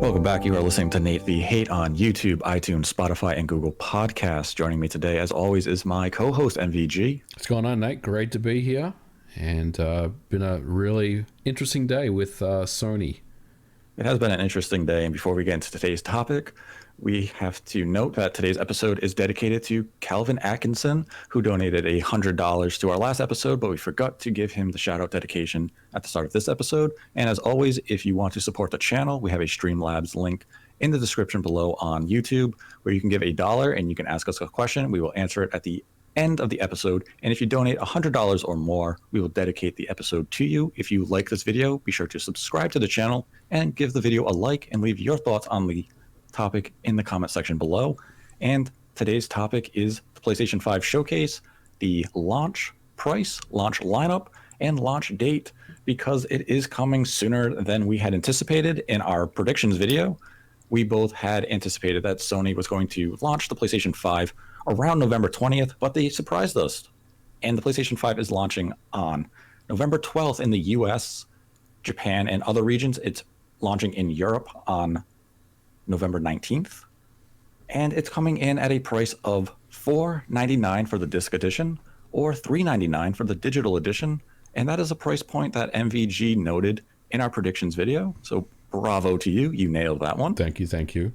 Welcome back. You are listening to Nate the Hate on YouTube, iTunes, Spotify, and Google Podcasts. Joining me today, as always, is my co-host, MVG. What's going on, Nate? Great to be here. And been a really interesting day with Sony. It has been an interesting day, and before we get into today's topic, we have to note that today's episode is dedicated to Calvin Atkinson, who donated $100 to our last episode, but we forgot to give him the shout-out dedication at the start of this episode. And as always, if you want to support the channel, we have a Streamlabs link in the description below on YouTube, where you can give $1 and you can ask us a question. We will answer it at the end of the episode. And if you donate $100 or more, we will dedicate the episode to you. If you like this video, be sure to subscribe to the channel and give the video a like and leave your thoughts on the topic in the comment section below. And today's topic is the PlayStation 5 showcase, the launch price, launch lineup, and launch date, because it is coming sooner than we had anticipated in our predictions video. We both had anticipated that Sony was going to launch the PlayStation 5 around November 20th, but they surprised us. And the PlayStation 5 is launching on November 12th in the US, Japan, and other regions. It's launching in Europe on November 19th, and it's coming in at a price of $499 for the Disc Edition or $399 for the Digital Edition, and that is a price point that MVG noted in our predictions video. So bravo to you, you nailed that one. Thank you.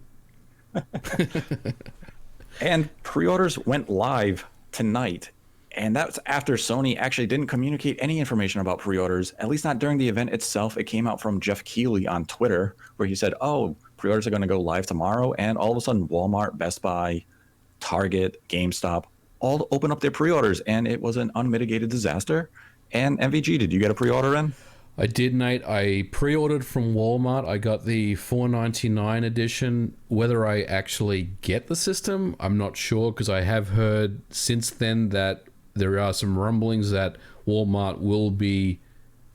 And pre-orders went live tonight, and that's after Sony actually didn't communicate any information about pre-orders, at least not during the event itself. It came out from Jeff Keighley on Twitter, where he said, pre-orders are going to go live tomorrow, and all of a sudden Walmart, Best Buy, Target, GameStop all open up their pre-orders, and it was an unmitigated disaster. And MVG, did you get a pre-order in? I did, Nate. I pre-ordered from Walmart. I got the $499 edition. Whether I actually get the system, I'm not sure, because I have heard since then that there are some rumblings that Walmart will be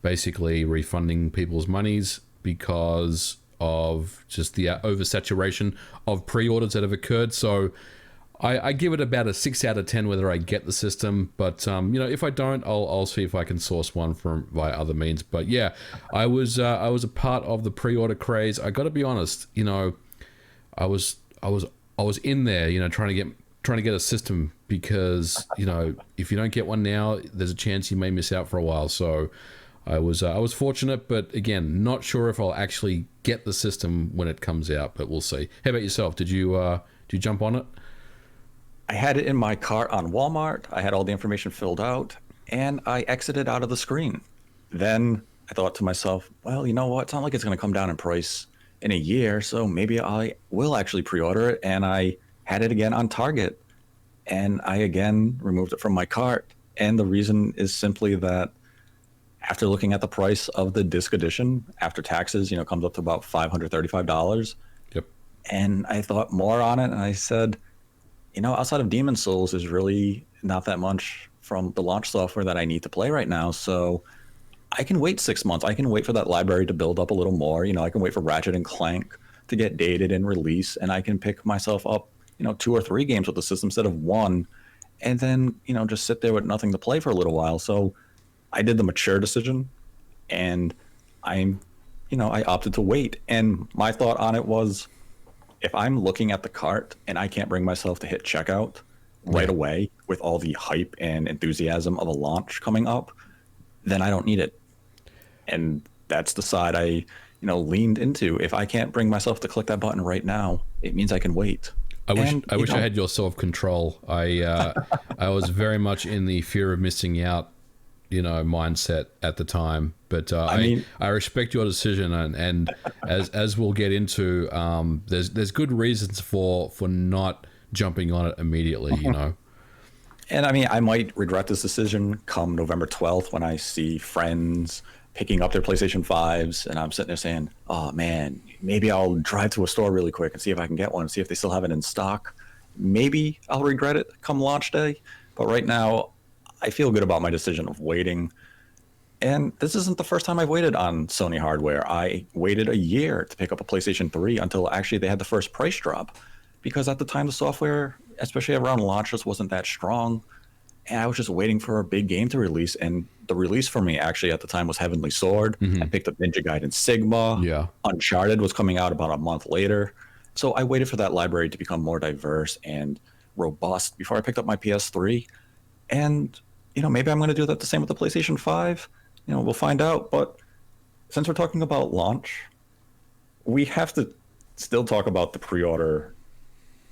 basically refunding people's monies because of just the oversaturation of pre-orders that have occurred. So I give it about a 6 out of 10 whether I get the system. But if I don't, I'll see if I can source one from via other means. But yeah, I was a part of the pre-order craze. I got to be honest. I was in there. Trying to get a system, because if you don't get one now, there's a chance you may miss out for a while. So I was fortunate, but again, not sure if I'll actually get the system when it comes out, but we'll see. How about yourself? Did you jump on it? I had it in my cart on Walmart. I had all the information filled out, and I exited out of the screen. Then I thought to myself, well, you know what? It's not like it's going to come down in price in a year, so maybe I will actually pre-order it. And I had it again on Target, and I again removed it from my cart. And the reason is simply that after looking at the price of the Disc Edition, after taxes, comes up to about $535. Yep. And I thought more on it, and I said, outside of Demon's Souls, is really not that much from the launch software that I need to play right now. So I can wait 6 months. I can wait for that library to build up a little more. I can wait for Ratchet and Clank to get dated and release, and I can pick myself up, 2 or 3 games with the system instead of 1, and then, just sit there with nothing to play for a little while. So I did the mature decision, and I opted to wait. And my thought on it was, if I'm looking at the cart and I can't bring myself to hit checkout right away with all the hype and enthusiasm of a launch coming up, then I don't need it. And that's the side I, leaned into. If I can't bring myself to click that button right now, it means I can wait. I wish I had your self-control. I was very much in the fear of missing out, mindset at the time. But I respect your decision, and as we'll get into, there's good reasons for not jumping on it immediately, And I might regret this decision come November 12th when I see friends picking up their PlayStation 5s, and I'm sitting there saying, oh man, maybe I'll drive to a store really quick and see if I can get one, see if they still have it in stock. Maybe I'll regret it come launch day, but right now I feel good about my decision of waiting. And this isn't the first time I've waited on Sony hardware. I waited a year to pick up a PlayStation 3 until actually they had the first price drop, because at the time the software, especially around launch, just wasn't that strong. and I was just waiting for a big game to release. And the release for me actually at the time was Heavenly Sword. I picked up Ninja Gaiden Sigma. Yeah. Uncharted was coming out about a month later. So I waited for that library to become more diverse and robust before I picked up my PS3. And, maybe I'm going to do that the same with the PlayStation 5. We'll find out. But since we're talking about launch, we have to still talk about the pre-order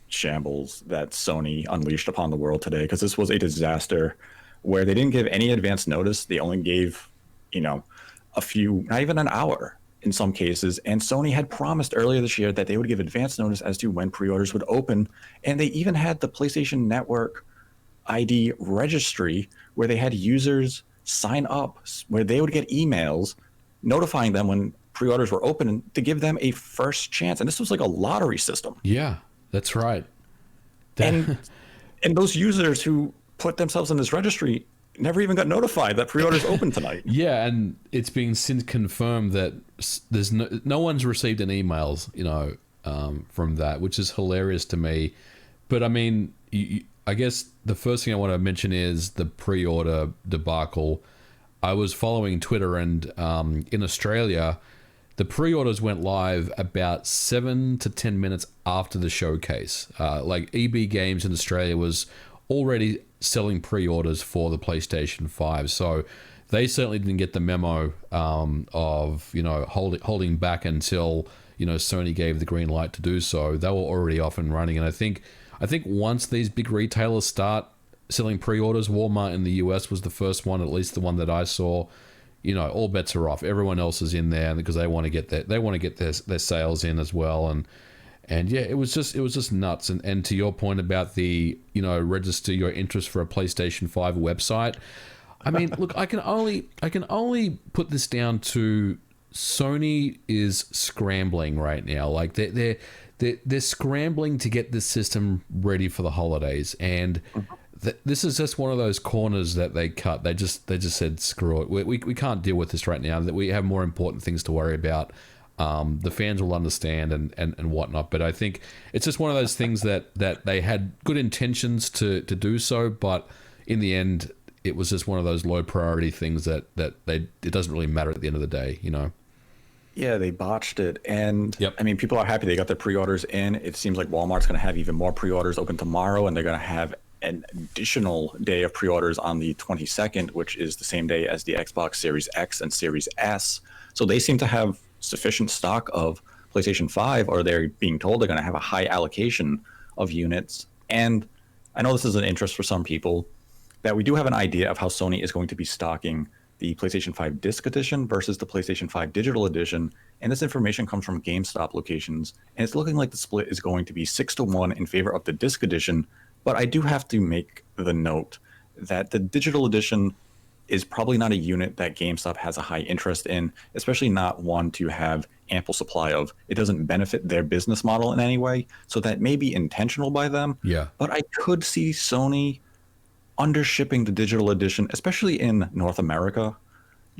shambles that Sony unleashed upon the world today, because this was a disaster where they didn't give any advance notice. They only gave, a few, not even an hour in some cases. And Sony had promised earlier this year that they would give advance notice as to when pre-orders would open. And they even had the PlayStation Network ID registry where they had users sign up, where they would get emails notifying them when pre-orders were open to give them a first chance. And this was like a lottery system. Yeah, that's right. And those users who put themselves in this registry never even got notified that pre-orders open tonight. Yeah, and it's been since confirmed that there's no one's received an emails, from that, which is hilarious to me. But I mean, I guess the first thing I want to mention is the pre-order debacle. I was following Twitter, and in Australia, the pre-orders went live about 7 to 10 minutes after the showcase. Like EB Games in Australia was already selling pre-orders for the PlayStation 5, so they certainly didn't get the memo of holding back until Sony gave the green light to do so. They were already off and running, and I think once these big retailers start selling pre-orders, Walmart in the US was the first one, at least the one that I saw. All bets are off. Everyone else is in there because they want to get their sales in as well. And yeah, it was just nuts. And to your point about the register your interest for a PlayStation 5 website, I mean, look, I can only put this down to Sony is scrambling right now. Like they're scrambling to get this system ready for the holidays, and this is just one of those corners that they cut. They just said, screw it. We can't deal with this right now. That we have more important things to worry about. The fans will understand and whatnot. But I think it's just one of those things that they had good intentions to do so, but in the end, it was just one of those low priority things that it doesn't really matter at the end of the day, Yeah, they botched it. And Yep. I mean, people are happy they got their pre-orders in. It seems like Walmart's going to have even more pre-orders open tomorrow, and they're going to have an additional day of pre-orders on the 22nd, which is the same day as the Xbox Series X and Series S. So they seem to have sufficient stock of PlayStation 5, or they're being told they're going to have a high allocation of units. And I know this is an interest for some people, that we do have an idea of how Sony is going to be stocking the PlayStation 5 Disc Edition versus the PlayStation 5 Digital Edition. And this information comes from GameStop locations. And it's looking like the split is going to be 6-1 in favor of the Disc Edition. But I do have to make the note that the Digital Edition is probably not a unit that GameStop has a high interest in, especially not one to have ample supply of. It doesn't benefit their business model in any way. So that may be intentional by them. Yeah. But I could see Sony undershipping the Digital Edition, especially in North America,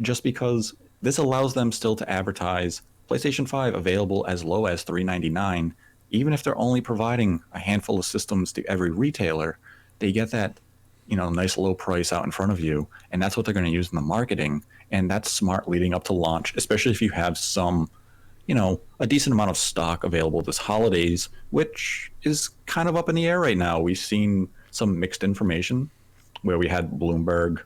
just because this allows them still to advertise PlayStation 5 available as low as $399. Even if they're only providing a handful of systems to every retailer, they get that nice low price out in front of you, and that's what they're going to use in the marketing. And that's smart leading up to launch, especially if you have some a decent amount of stock available this holidays, which is kind of up in the air right now. We've seen some mixed information where we had Bloomberg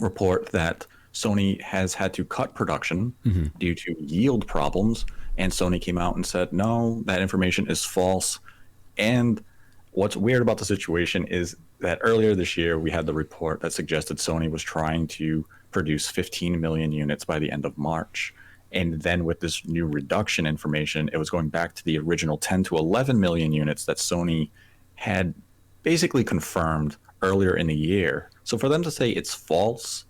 report that Sony has had to cut production due to yield problems, and Sony came out and said, no, that information is false. And what's weird about the situation is that earlier this year, we had the report that suggested Sony was trying to produce 15 million units by the end of March. And then with this new reduction information, it was going back to the original 10 to 11 million units that Sony had basically confirmed earlier in the year. So for them to say it's false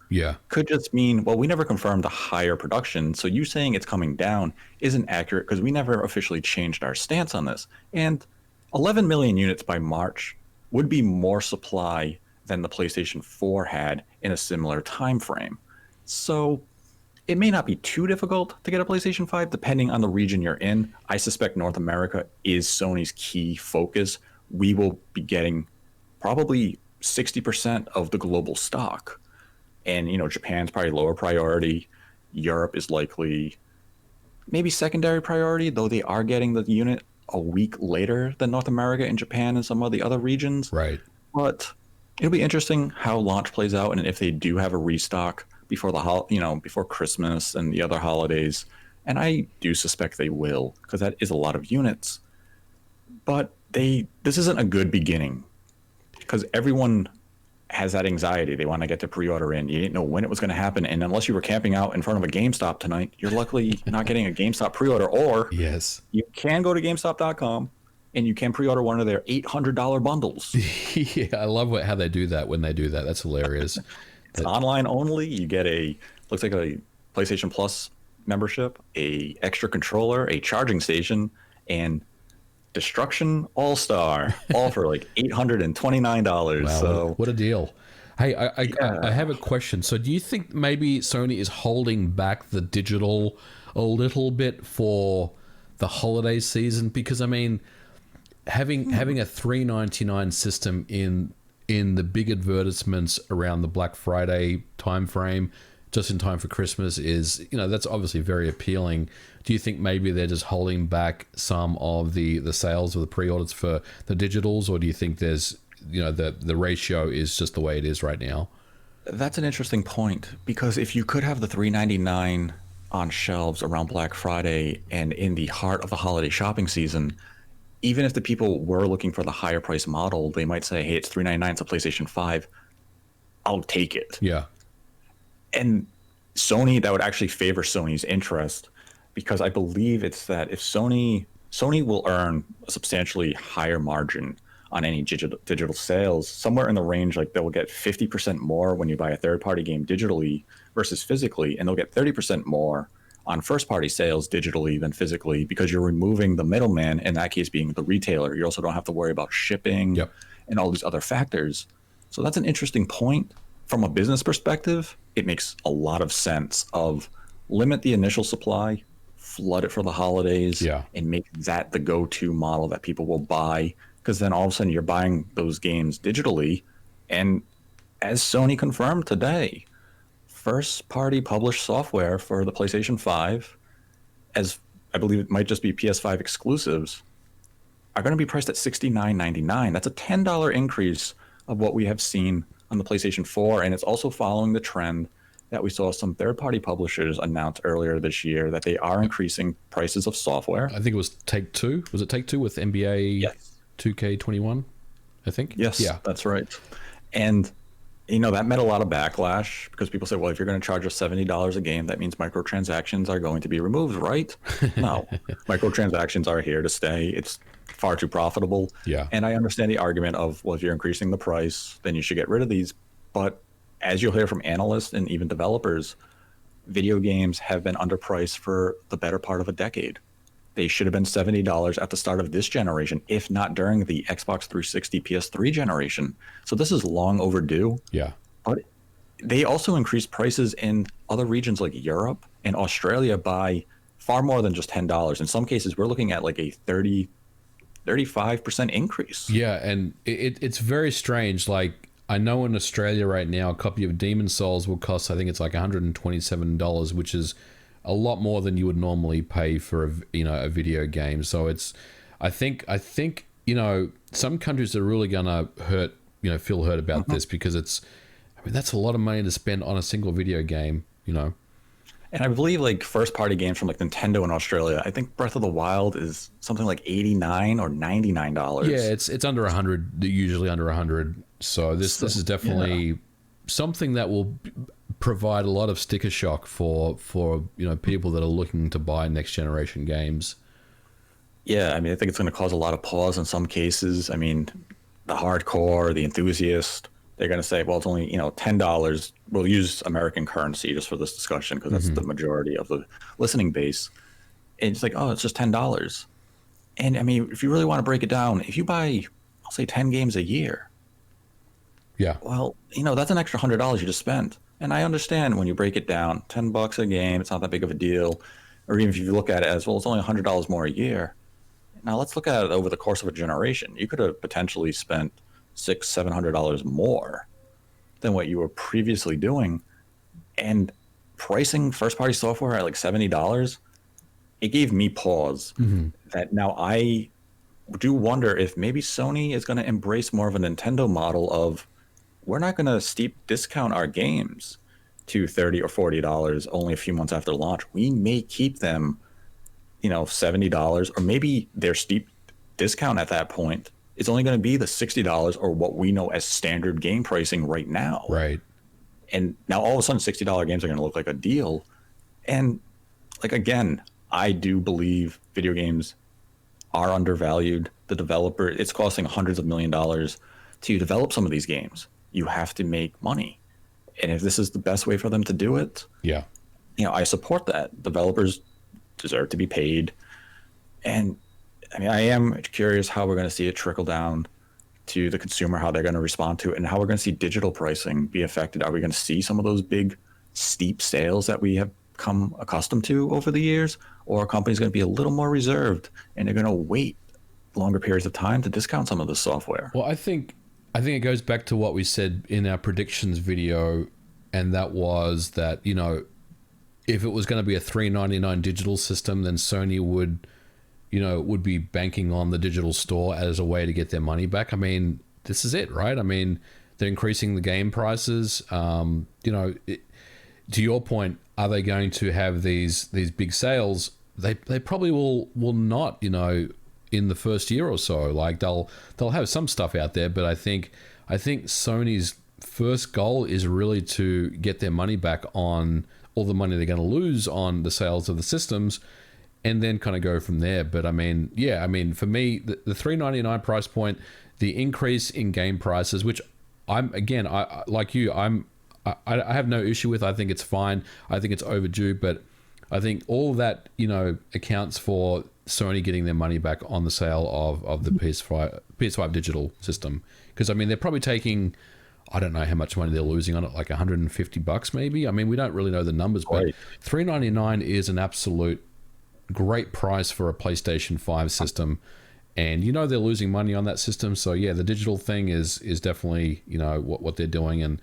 could just mean, well, we never confirmed a higher production. So you saying it's coming down isn't accurate because we never officially changed our stance on this. And 11 million units by March would be more supply than the PlayStation 4 had in a similar time frame. So it may not be too difficult to get a PlayStation 5 depending on the region you're in. I suspect North America is Sony's key focus. We will be getting probably 60% of the global stock. And, Japan's probably lower priority. Europe is likely maybe secondary priority, though they are getting the unit a week later than North America and Japan and some of the other regions. Right. But it'll be interesting how launch plays out, and if they do have a restock before before Christmas and the other holidays. And I do suspect they will, because that is a lot of units. But this isn't a good beginning, because everyone has that anxiety. They want to get the pre-order in. You didn't know when it was going to happen, and unless you were camping out in front of a GameStop tonight, you're luckily not getting a GameStop pre-order. Or yes, you can go to GameStop.com and you can pre-order one of their $800 bundles. Yeah, I love how they do that when they do that. That's hilarious. It's online only. You get looks like a PlayStation Plus membership, a extra controller, a charging station, and Destruction All-Star, all for like $829. Wow, So what a deal. Hey, I have a question. So do you think maybe Sony is holding back the digital a little bit for the holiday season? Because I mean, having a $399 system in the big advertisements around the Black Friday timeframe, just in time for Christmas, is, that's obviously very appealing. Do you think maybe they're just holding back some of the sales of the pre-orders for the digitals, or do you think there's, the ratio is just the way it is right now? That's an interesting point, because if you could have the $399 on shelves around Black Friday and in the heart of the holiday shopping season, even if the people were looking for the higher price model, they might say, hey, it's $399, it's a PlayStation 5. I'll take it. Yeah. And Sony, that would actually favor Sony's interest, because I believe it's that if Sony will earn a substantially higher margin on any digital sales, somewhere in the range, like they'll get 50% more when you buy a third-party game digitally versus physically, and they'll get 30% more on first-party sales digitally than physically, because you're removing the middleman, in that case being the retailer. You also don't have to worry about shipping and all these other factors. So that's an interesting point. From a business perspective, it makes a lot of sense of limit the initial supply, flood it for the holidays, and make that the go-to model that people will buy, because then all of a sudden you're buying those games digitally. And as Sony confirmed today, first-party published software for the PlayStation 5, as I believe it might just be PS5 exclusives, are going to be priced at $69.99. That's a $10 increase of what we have seen on the PlayStation 4, and it's also following the trend that we saw some third-party publishers announce earlier this year, that they are increasing prices of software. I think it was Take-Two. Was it Take-Two with NBA 2K21, I think? Yes, that's right. And, that met a lot of backlash, because people say, well, if you're going to charge us $70 a game, that means microtransactions are going to be removed, right? No, microtransactions are here to stay. It's far too profitable. Yeah. And I understand the argument of, well, if you're increasing the price, then you should get rid of these. But as you'll hear from analysts and even developers, video games have been underpriced for the better part of a decade. They should have been $70 at the start of this generation, if not during the Xbox 360 PS3 generation. So this is long overdue. Yeah. But they also increased prices in other regions like Europe and Australia by far more than just $10. In some cases, we're looking at like a 35% increase. Yeah, and it's very strange. Like, I know in Australia right now, a copy of Demon's Souls will cost, I think it's like $127, which is a lot more than you would normally pay for a video game. So I think some countries are really gonna feel hurt about this, because that's a lot of money to spend on a single video game. And I believe like first party games from like Nintendo in Australia, I think Breath of the Wild is something like $89 or $99. Yeah, it's under 100, usually under 100. So this is definitely something that will provide a lot of sticker shock for people that are looking to buy next generation games. Yeah, I mean, I think it's going to cause a lot of pause in some cases. I mean, the hardcore, the enthusiast, they're going to say, well, it's only $10. We'll use American currency just for this discussion, because that's the majority of the listening base. And it's like, oh, it's just $10. And I mean, if you really want to break it down, if you buy, I'll say 10 games a year, well, that's an extra $100 you just spent. And I understand when you break it down, $10 a game, it's not that big of a deal. Or even if you look at it as, well, it's only $100 more a year. Now let's look at it over the course of a generation. You could have potentially spent $600-700 more than what you were previously doing. And pricing first party software at like $70, it gave me pause. That now I do wonder if maybe Sony is going to embrace more of a Nintendo model of, we're not going to steep discount our games to $30 or $40 only a few months after launch. We may keep them, $70, or maybe their steep discount at that point is only going to be the $60 or what we know as standard game pricing right now. Right. And now all of a sudden $60 games are going to look like a deal. And like, again, I do believe video games are undervalued. The developer, it's costing hundreds of $millions to develop some of these games. You have to make money. And if this is the best way for them to do it, yeah, I support that. Developers deserve to be paid. And I mean, I am curious how we're going to see it trickle down to the consumer, how they're going to respond to it, and how we're going to see digital pricing be affected. Are we going to see some of those big, steep sales that we have come accustomed to over the years? Or are companies going to be a little more reserved and they're going to wait longer periods of time to discount some of the software? Well, I think it goes back to what we said in our predictions video, and that was that, if it was going to be a $3.99 digital system, then Sony would be banking on the digital store as a way to get their money back. I mean, this is it, right? I mean, they're increasing the game prices. To your point, are they going to have these big sales? They probably will not, in the first year or so. Like they'll have some stuff out there, but I think Sony's first goal is really to get their money back on all the money they're going to lose on the sales of the systems, and then kind of go from there. But I mean, for me, the $3.99 price point, the increase in game prices, which I like you, I have no issue with. I think it's fine. I think it's overdue, but I think all that, accounts for Sony getting their money back on the sale of the PS5 digital system. Because I mean, they're probably taking, I don't know how much money they're losing on it, like $150 maybe. I mean, we don't really know the numbers, but right. $3.99 is an absolute great price for a PlayStation 5 system. And they're losing money on that system. So yeah, the digital thing is definitely, what they're doing. And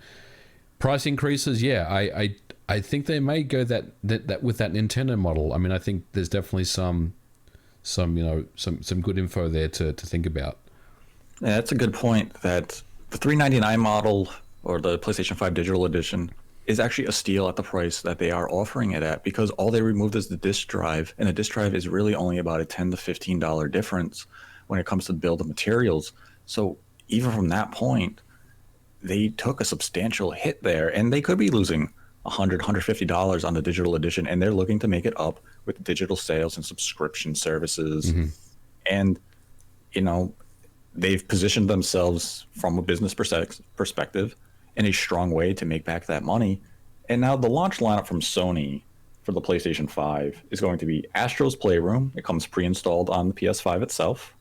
price increases, yeah, I think they may go that with that Nintendo model. I mean, I think there's definitely some good info there to think about. Yeah, that's a good point, that the $3.99 model or the PlayStation 5 Digital Edition is actually a steal at the price that they are offering it at, because all they removed is the disc drive, and a disc drive is really only about a $10 to $15 difference when it comes to build of materials. So even from that point, they took a substantial hit there, and they could be losing $100, $150 on the digital edition, and they're looking to make it up with digital sales and subscription services. And they've positioned themselves from a business perspective in a strong way to make back that money. And now the launch lineup from Sony for the PlayStation 5 is going to be Astro's Playroom. It comes pre-installed on the PS5 itself.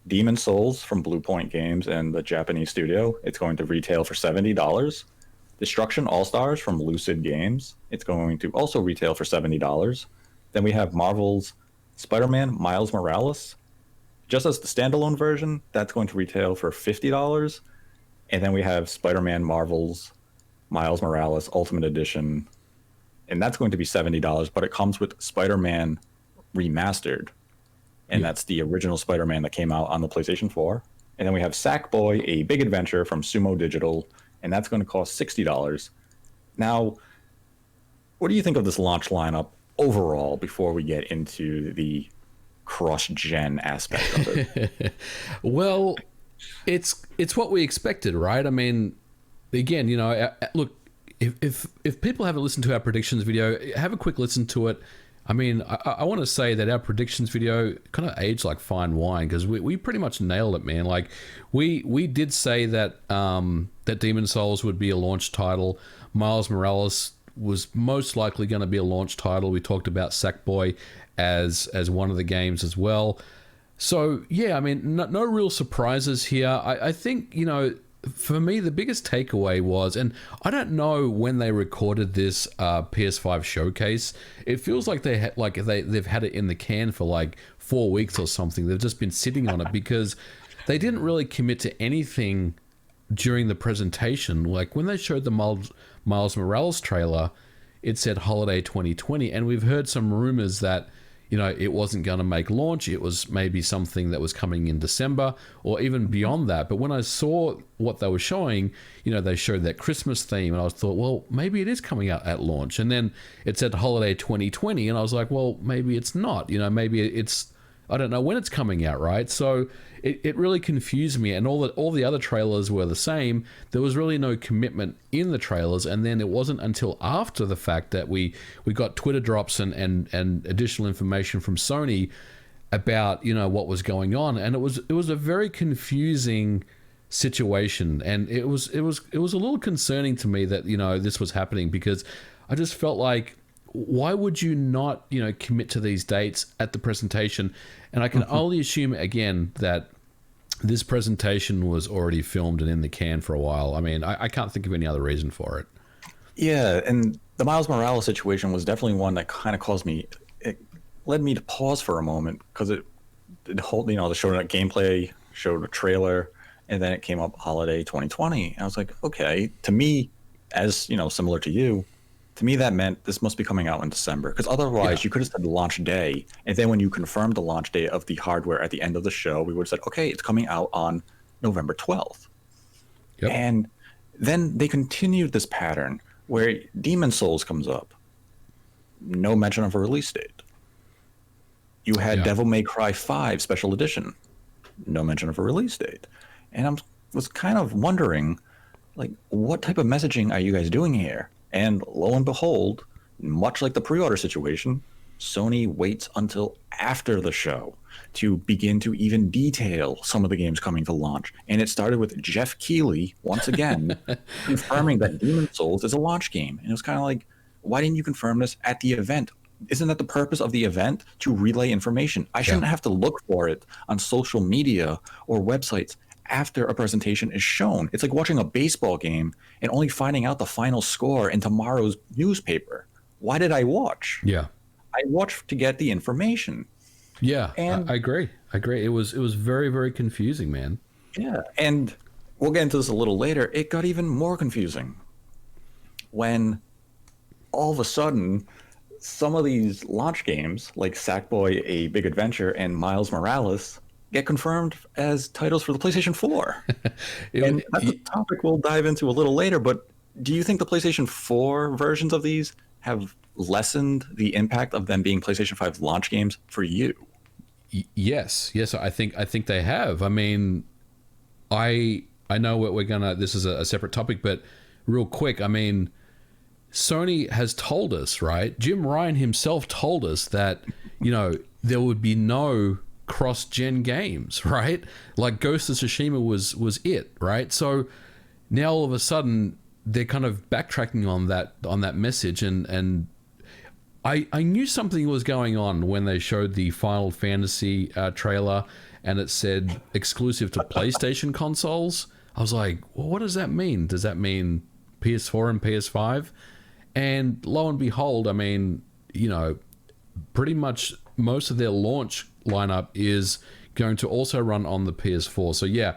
Demon Souls from Blue Point Games and the Japanese studio. It's going to retail for $70. Destruction All-Stars from Lucid Games. It's going to also retail for $70. Then we have Marvel's Spider-Man Miles Morales. Just as the standalone version, that's going to retail for $50. And then we have Spider-Man Marvel's Miles Morales Ultimate Edition, and that's going to be $70, but it comes with Spider-Man Remastered. And that's the original Spider-Man that came out on the PlayStation 4. And then we have Sackboy, A Big Adventure from Sumo Digital, and that's going to cost $60. Now, what do you think of this launch lineup overall before we get into the cross-gen aspect of it? Well, it's what we expected, right? I mean, again, look, if people haven't listened to our predictions video, have a quick listen to it. I mean, I want to say that our predictions video kind of aged like fine wine, because we pretty much nailed it, man. Like we did say that that Demon Souls would be a launch title. Miles Morales was most likely going to be a launch title. We talked about Sackboy as one of the games as well. So yeah, I mean, no real surprises here. I think, for me, the biggest takeaway was, and I don't know when they recorded this PS5 showcase. It feels like they've had it in the can for like 4 weeks or something. They've just been sitting on it, because they didn't really commit to anything during the presentation. Like when they showed the Miles Morales trailer, it said holiday 2020, and we've heard some rumors that, you know, it wasn't going to make launch. It was maybe something that was coming in December or even beyond that. But when I saw what they were showing, you know, they showed that Christmas theme, and I thought, well, maybe it is coming out at launch. And then it said holiday 2020, and I was like, well, maybe it's not. You know, maybe it's, I don't know when it's coming out, right? So it really confused me, and all the other trailers were the same. There was really no commitment in the trailers, and then it wasn't until after the fact that we got Twitter drops and additional information from Sony about, you know, what was going on, and it was a very confusing situation, and it was a little concerning to me that, you know, this was happening, because I just felt like, why would you not, you know, commit to these dates at the presentation? And I can only assume again that this presentation was already filmed and in the can for a while. I mean, I can't think of any other reason for it. Yeah, and the Miles Morales situation was definitely one that kind of it led me to pause for a moment, because it whole, you know, they showed a gameplay, showed a trailer, and then it came up holiday 2020. And I was like, okay, to me, as you know, similar to you, to me that meant this must be coming out in December, because otherwise you could have said the launch day, and then when you confirmed the launch day of the hardware at the end of the show, we would have said, okay, it's coming out on November 12th. Yep. And then they continued this pattern where Demon Souls comes up, no mention of a release date. You had Devil May Cry 5 Special Edition, no mention of a release date. And I was kind of wondering, like, what type of messaging are you guys doing here? And lo and behold, much like the pre-order situation, Sony waits until after the show to begin to even detail some of the games coming to launch. And it started with Jeff Keighley, once again, confirming that Demon's Souls is a launch game. And it was kind of like, why didn't you confirm this at the event? Isn't that the purpose of the event? To relay information. I shouldn't have to look for it on social media or websites after a presentation is shown. It's like watching a baseball game and only finding out the final score in tomorrow's newspaper. Why did I watch? Yeah. I watched to get the information. Yeah, and I agree. It was very, very confusing, man. Yeah, and we'll get into this a little later. It got even more confusing when all of a sudden some of these launch games like Sackboy: A Big Adventure and Miles Morales get confirmed as titles for the PlayStation 4. And that's a topic we'll dive into a little later, but do you think the PlayStation 4 versions of these have lessened the impact of them being PlayStation 5 launch games for you? Yes, I think they have. I mean, I know what we're gonna, this is a separate topic, but real quick, I mean, Sony has told us, right? Jim Ryan himself told us that, you know, there would be no cross-gen games, right? Like Ghost of Tsushima was it, right? So now all of a sudden they're kind of backtracking on that message, and I knew something was going on when they showed the Final Fantasy trailer and it said exclusive to PlayStation consoles. I was like, well, what does that mean? Does that mean PS4 and PS5? And lo and behold, I mean, you know, pretty much most of their launch lineup is going to also run on the PS4. So yeah,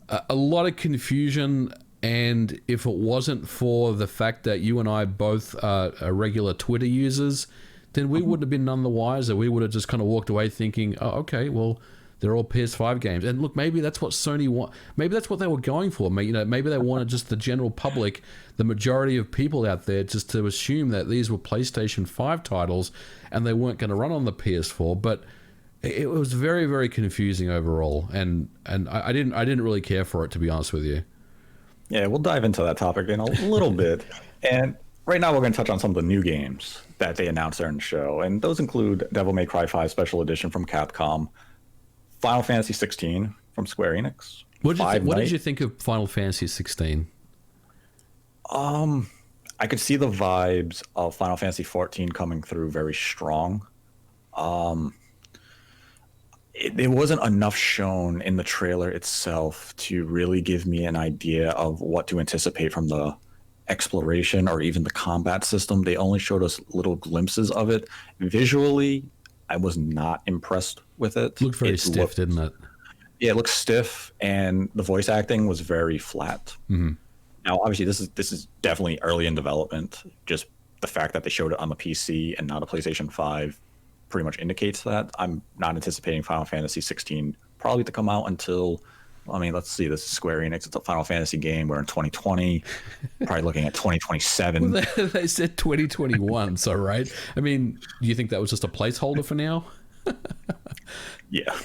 a lot of confusion. And if it wasn't for the fact that you and I both are regular Twitter users, then we wouldn't have been none the wiser. We would have just kind of walked away thinking, oh, okay, well, they're all PS5 games. And look, maybe that's what Sony want. Maybe that's what they were going for. Maybe they wanted just the general public, the majority of people out there, just to assume that these were PlayStation 5 titles and they weren't going to run on the PS4. But it was very, very confusing overall, and I didn't really care for it, to be honest with you. Yeah, we'll dive into that topic in a little bit. And right now we're going to touch on some of the new games that they announced during the show. And those include Devil May Cry 5 Special Edition from Capcom, Final Fantasy 16 from Square Enix. What did you think of Final Fantasy 16? I could see the vibes of Final Fantasy 14 coming through very strong. It wasn't enough shown in the trailer itself to really give me an idea of what to anticipate from the exploration or even the combat system. They only showed us little glimpses of it. Visually, I was not impressed with it. Looked very stiff, didn't it? Yeah, it looks stiff, and the voice acting was very flat. Now, obviously, this is definitely early in development. Just the fact that they showed it on the PC and not a PlayStation 5 pretty much indicates that. I'm not anticipating Final Fantasy 16 probably to come out until, I mean, let's see, this is Square Enix. It's a Final Fantasy game. We're in 2020, probably looking at 2027. Well, they said 2021, so right? I mean, do you think that was just a placeholder for now? Yeah.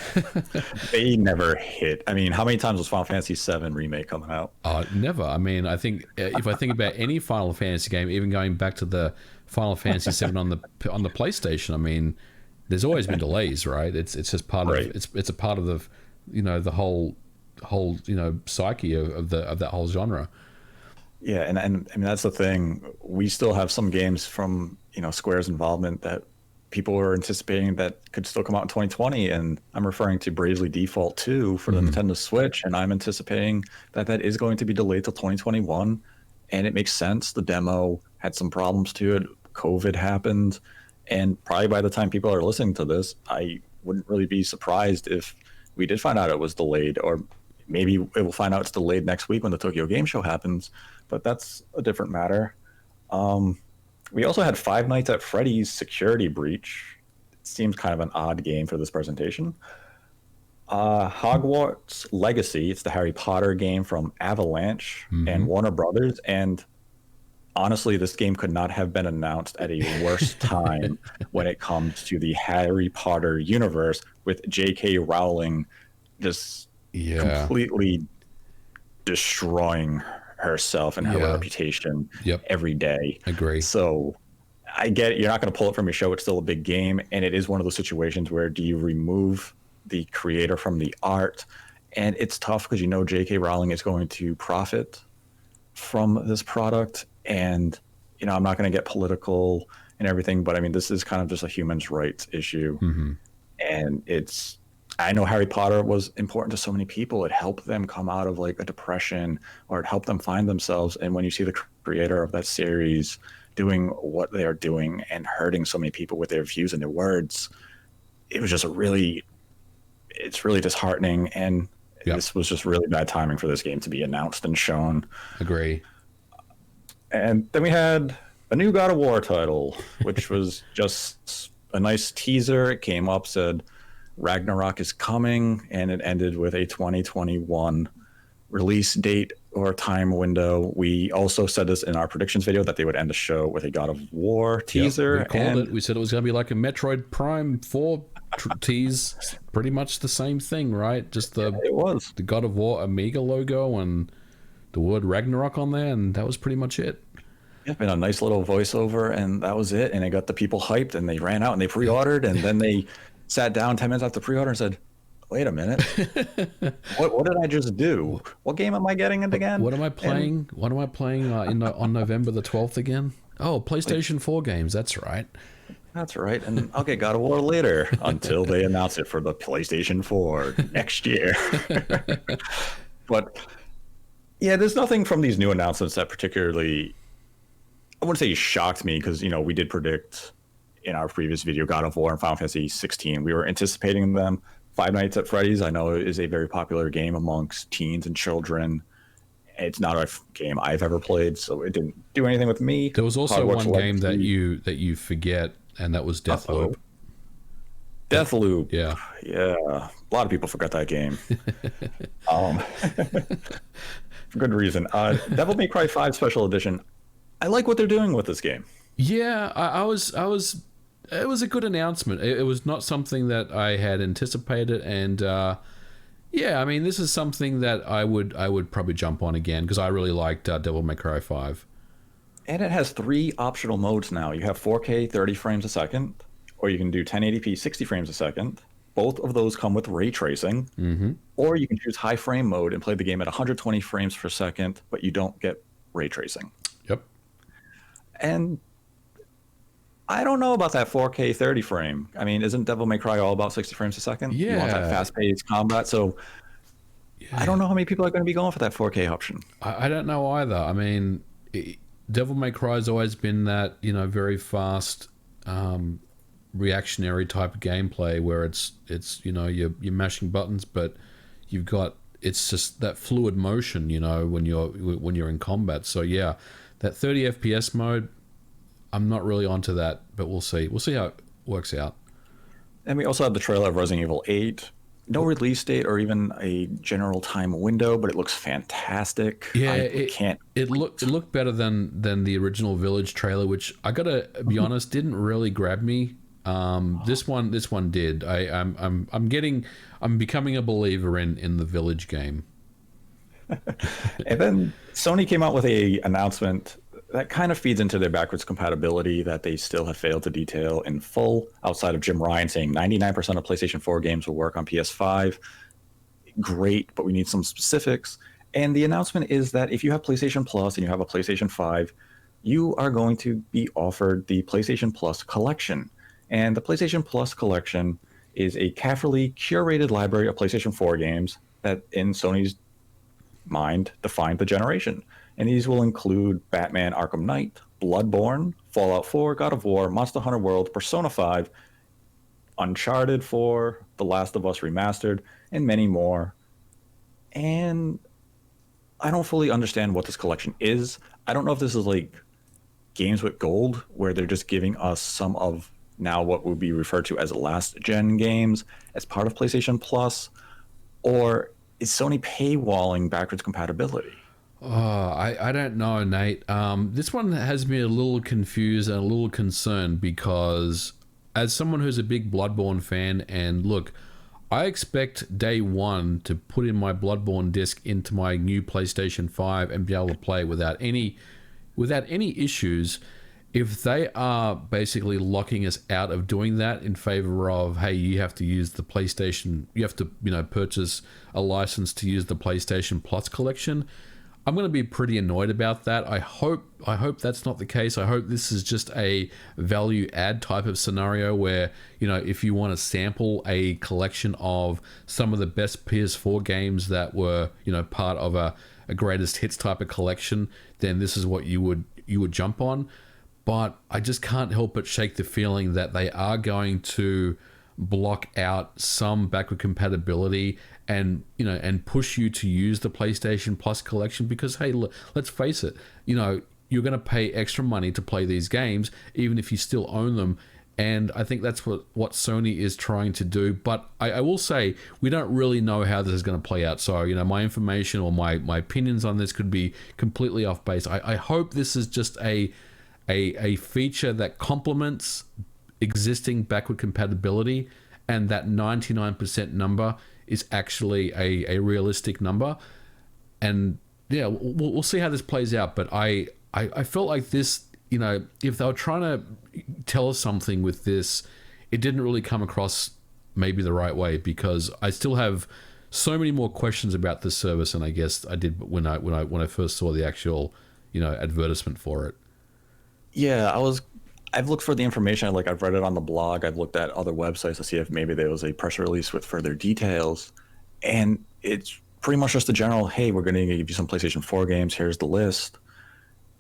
They never hit. I mean, how many times was Final Fantasy 7 Remake coming out? Never. I mean, I think if I think about any Final Fantasy game, even going back to the Final Fantasy 7 on the PlayStation, I mean, there's always been delays, right? It's just part of it's a part of the the whole psyche of that whole genre. Yeah, and I mean that's the thing. We still have some games from Square's involvement that people were anticipating that could still come out in 2020, and I'm referring to Bravely Default 2 for the Nintendo Switch, and I'm anticipating that is going to be delayed till 2021, and it makes sense. The demo had some problems to it. COVID happened, and probably by the time people are listening to this, I wouldn't really be surprised if we did find out it was delayed, or maybe we'll find out it's delayed next week when the Tokyo Game Show happens, but that's a different matter. We also had Five Nights at Freddy's Security Breach. It seems kind of an odd game for this presentation. Hogwarts Legacy. It's the Harry Potter game from Avalanche and Warner Brothers. And honestly, this game could not have been announced at a worse time when it comes to the Harry Potter universe, with J.K. Rowling just completely destroying herself and her reputation every day. Agree. So I get it. You're not going to pull it from your show. It's still a big game. And it is one of those situations where do you remove the creator from the art? And it's tough because J.K. Rowling is going to profit from this product. And, I'm not going to get political and everything, but I mean, this is kind of just a human rights issue. And I know Harry Potter was important to so many people. It helped them come out of like a depression, or it helped them find themselves. And when you see the creator of that series doing what they are doing and hurting so many people with their views and their words, it was just it's really disheartening. And this was just really bad timing for this game to be announced and shown. Agree. And then we had a new God of War title, which was just a nice teaser. It came up, said Ragnarok is coming, and it ended with a 2021 release date or time window. We also said this in our predictions video that they would end the show with a God of War teaser. We called it. We said it was going to be like a Metroid Prime 4 tease. Pretty much the same thing, right? Just the God of War Amiga logo and the word Ragnarok on there, and that was pretty much it. And a nice little voiceover, and that was it. And it got the people hyped, and they ran out and they pre-ordered, and then they sat down 10 minutes after pre-order and said, wait a minute, what did I just do? What game am I getting in again? What am I playing? What am I playing on November the 12th again? Oh, PlayStation 4 games. That's right. That's right. And I'll get God of War later until they announce it for the PlayStation 4 next year. But yeah, there's nothing from these new announcements that particularly, I wouldn't say shocked me, because, we did predict in our previous video God of War and Final Fantasy 16. We were anticipating them. Five Nights at Freddy's, I know, is a very popular game amongst teens and children. It's not a game I've ever played, so it didn't do anything with me. There was also one game that you forget, and that was Deathloop. Deathloop. Yeah. A lot of people forgot that game. For good reason. Devil May Cry 5 Special Edition. I like what they're doing with this game. Yeah, I was. It was a good announcement. It was not something that I had anticipated, and I mean, this is something that I would probably jump on again, because I really liked Devil May Cry 5. And it has 3 optional modes now. You have 4K 30 frames a second, or you can do 1080p 60 frames a second. Both of those come with ray tracing. Or you can choose high frame mode and play the game at 120 frames per second, but you don't get ray tracing. Yep. And I don't know about that 4K 30 frame. I mean, isn't Devil May Cry all about 60 frames a second? Yeah. You want that fast-paced combat, so I don't know how many people are going to be going for that 4K option. I don't know either. I mean, Devil May Cry has always been that, very fast, reactionary type of gameplay where it's you're mashing buttons, but you've got, it's just that fluid motion, you know, when you're in combat. So yeah, that 30 FPS mode, I'm not really onto that, but we'll see how it works out. And we also have the trailer of Resident Evil 8. No release date or even a general time window, but it looks fantastic. Yeah, it looked better than the original Village trailer, which I gotta be honest, didn't really grab me. This one did. I'm becoming a believer in the Village game. And then Sony came out with a announcement that kind of feeds into their backwards compatibility that they still have failed to detail in full, outside of Jim Ryan saying 99% of PlayStation 4 games will work on PS5. Great, but we need some specifics. And the announcement is that if you have PlayStation Plus and you have a PlayStation 5, you are going to be offered the PlayStation Plus collection. And the PlayStation Plus collection is a carefully curated library of PlayStation 4 games that, in Sony's mind, define the generation. And these will include Batman Arkham Knight, Bloodborne, Fallout 4, God of War, Monster Hunter World, Persona 5, Uncharted 4, The Last of Us Remastered, and many more. And I don't fully understand what this collection is. I don't know if this is like games with gold, where they're just giving us some of now what would be referred to as last-gen games as part of PlayStation Plus, or is Sony paywalling backwards compatibility? I don't know, Nate. This one has me a little confused and a little concerned, because as someone who's a big Bloodborne fan, and look, I expect day one to put in my Bloodborne disc into my new PlayStation 5 and be able to play without any issues. If they are basically locking us out of doing that in favor of, hey, you have to use the PlayStation, you have to, you know, purchase a license to use the PlayStation Plus collection, I'm going to be pretty annoyed about that. I hope that's not the case. I hope this is just a value add type of scenario where, you know, if you want to sample a collection of some of the best PS4 games that were, you know, part of a greatest hits type of collection, then this is what you would jump on. But I just can't help but shake the feeling that they are going to block out some backward compatibility and, you know, and push you to use the PlayStation Plus collection, because, hey, let's face it, you know, you're going to pay extra money to play these games even if you still own them. And I think that's what Sony is trying to do. But I will say, we don't really know how this is going to play out. So, you know, my information or my opinions on this could be completely off base. I hope this is just a feature that complements existing backward compatibility, and that 99% number is actually a realistic number. And yeah, we'll see how this plays out. But I felt like this, you know, if they were trying to tell us something with this, it didn't really come across maybe the right way, because I still have so many more questions about this service than I guess I did when I first saw the actual, you know, advertisement for it. Yeah, I've looked for the information. I've read it on the blog. I've looked at other websites to see if maybe there was a press release with further details. And it's pretty much just a general, hey, we're going to give you some PlayStation 4 games. Here's the list.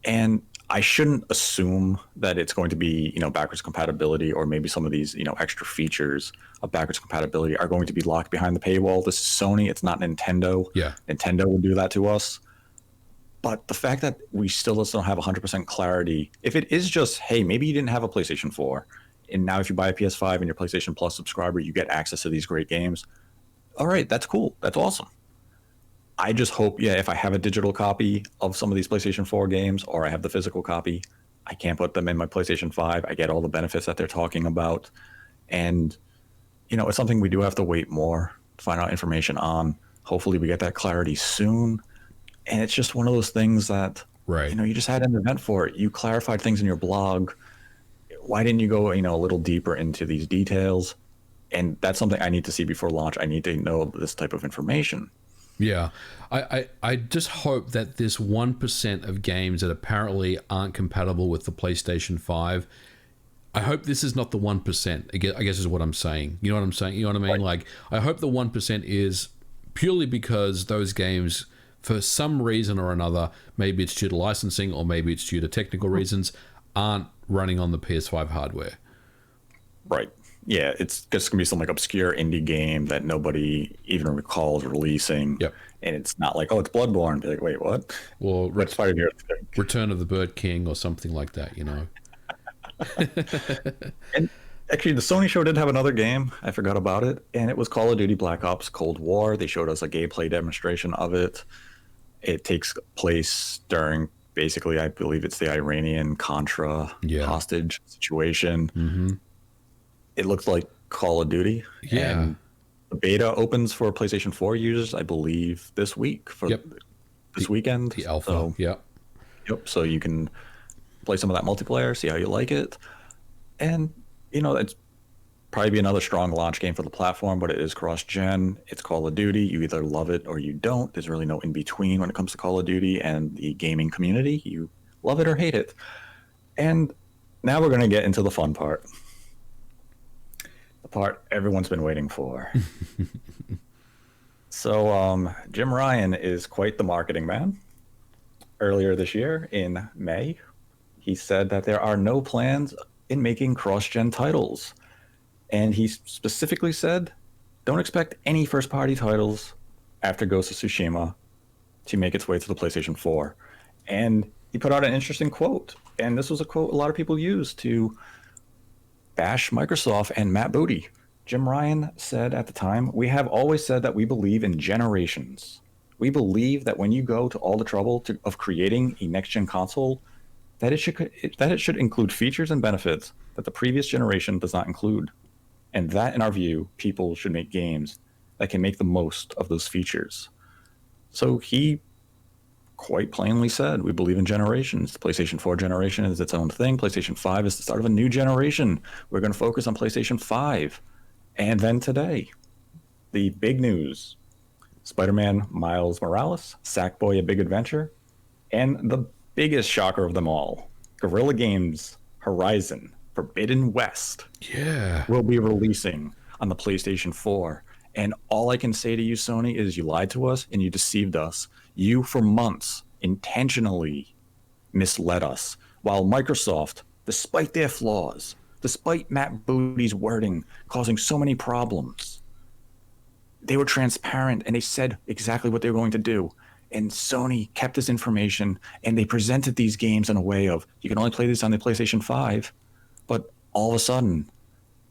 And I shouldn't assume that it's going to be, you know, backwards compatibility, or maybe some of these, you know, extra features of backwards compatibility are going to be locked behind the paywall. This is Sony. It's not Nintendo. Yeah. Nintendo would do that to us. But the fact that we still just don't have 100% clarity, if it is just, hey, maybe you didn't have a PlayStation 4, and now if you buy a PS5 and you're a PlayStation Plus subscriber, you get access to these great games. All right, that's cool. That's awesome. I just hope, yeah, if I have a digital copy of some of these PlayStation 4 games, or I have the physical copy, I can't put them in my PlayStation 5. I get all the benefits that they're talking about. And, you know, it's something we do have to wait more to find out information on. Hopefully we get that clarity soon. And it's just one of those things that, right, you know, you just had an event for it. You clarified things in your blog. Why didn't you go, you know, a little deeper into these details? And that's something I need to see before launch. I need to know this type of information. Yeah. I just hope that this 1% of games that apparently aren't compatible with the PlayStation 5, I hope this is not the 1%, I guess is what I'm saying. You know what I'm saying? You know what I mean? Right. Like, I hope the 1% is purely because those games, for some reason or another, maybe it's due to licensing or maybe it's due to technical reasons, aren't running on the PS5 hardware. Right. Yeah, it's just gonna be some like obscure indie game that nobody even recalls releasing. Yep. And it's not like, oh, it's Bloodborne. Be like, wait, what? Or What's part of your thing? Return of the Bird King or something like that, you know. And actually, the Sony show did have another game. I forgot about it, and it was Call of Duty Black Ops Cold War. They showed us a gameplay demonstration of it. It takes place during basically, I believe it's the Iranian Contra hostage situation. Mm-hmm. It looks like Call of Duty. Yeah. And the beta opens for PlayStation 4 users, I believe, this week for this weekend. The alpha. So, yep. So you can play some of that multiplayer, see how you like it. And, you know, it's probably be another strong launch game for the platform, but it is cross-gen. It's Call of Duty. You either love it or you don't. There's really no in-between when it comes to Call of Duty and the gaming community. You love it or hate it. And now we're going to get into the fun part. The part everyone's been waiting for. So Jim Ryan is quite the marketing man. Earlier this year in May, he said that there are no plans in making cross-gen titles. And he specifically said, don't expect any first-party titles after Ghost of Tsushima to make its way to the PlayStation 4. And he put out an interesting quote. And this was a quote a lot of people use to bash Microsoft and Matt Booty. Jim Ryan said at the time, we have always said that we believe in generations. We believe that when you go to all the trouble of creating a next-gen console, that it should include features and benefits that the previous generation does not include. And that, in our view, people should make games that can make the most of those features. So he quite plainly said, we believe in generations. The PlayStation 4 generation is its own thing. PlayStation 5 is the start of a new generation. We're going to focus on PlayStation 5. And then today, the big news. Spider-Man Miles Morales, Sackboy: A Big Adventure, and the biggest shocker of them all, Guerrilla Games' Horizon Forbidden West will be releasing on the PlayStation 4. And all I can say to you, Sony, is you lied to us and you deceived us. You, for months, intentionally misled us. While Microsoft, despite their flaws, despite Matt Booty's wording causing so many problems, they were transparent and they said exactly what they were going to do. And Sony kept this information and they presented these games in a way of, you can only play this on the PlayStation 5. But all of a sudden,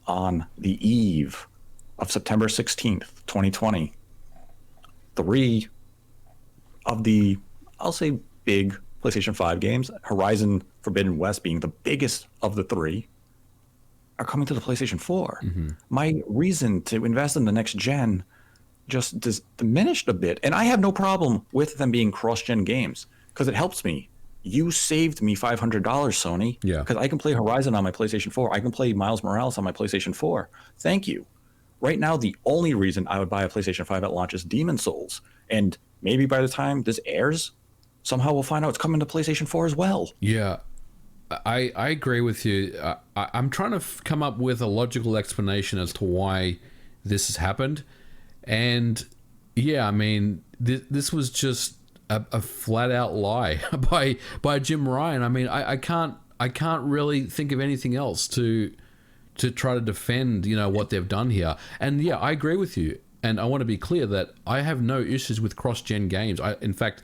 on the eve of September 16th, 2020, 3 of the, I'll say, big PlayStation 5 games, Horizon Forbidden West being the biggest of the 3, are coming to the PlayStation 4. Mm-hmm. My reason to invest in the next gen just diminished a bit. And I have no problem with them being cross-gen games because it helps me. You saved me $500, Sony, because I can play Horizon on my PlayStation 4. I can play Miles Morales on my PlayStation 4. Thank you. Right now, the only reason I would buy a PlayStation 5 at launch is Demon's Souls. And maybe by the time this airs, somehow we'll find out it's coming to PlayStation 4 as well. Yeah, I agree with you. I'm trying to come up with a logical explanation as to why this has happened. And yeah, I mean, this was just a flat out lie by Jim Ryan. I mean, I can't really think of anything else to try to defend, you know, what they've done here. And yeah, I agree with you. And I want to be clear that I have no issues with cross-gen games. In fact,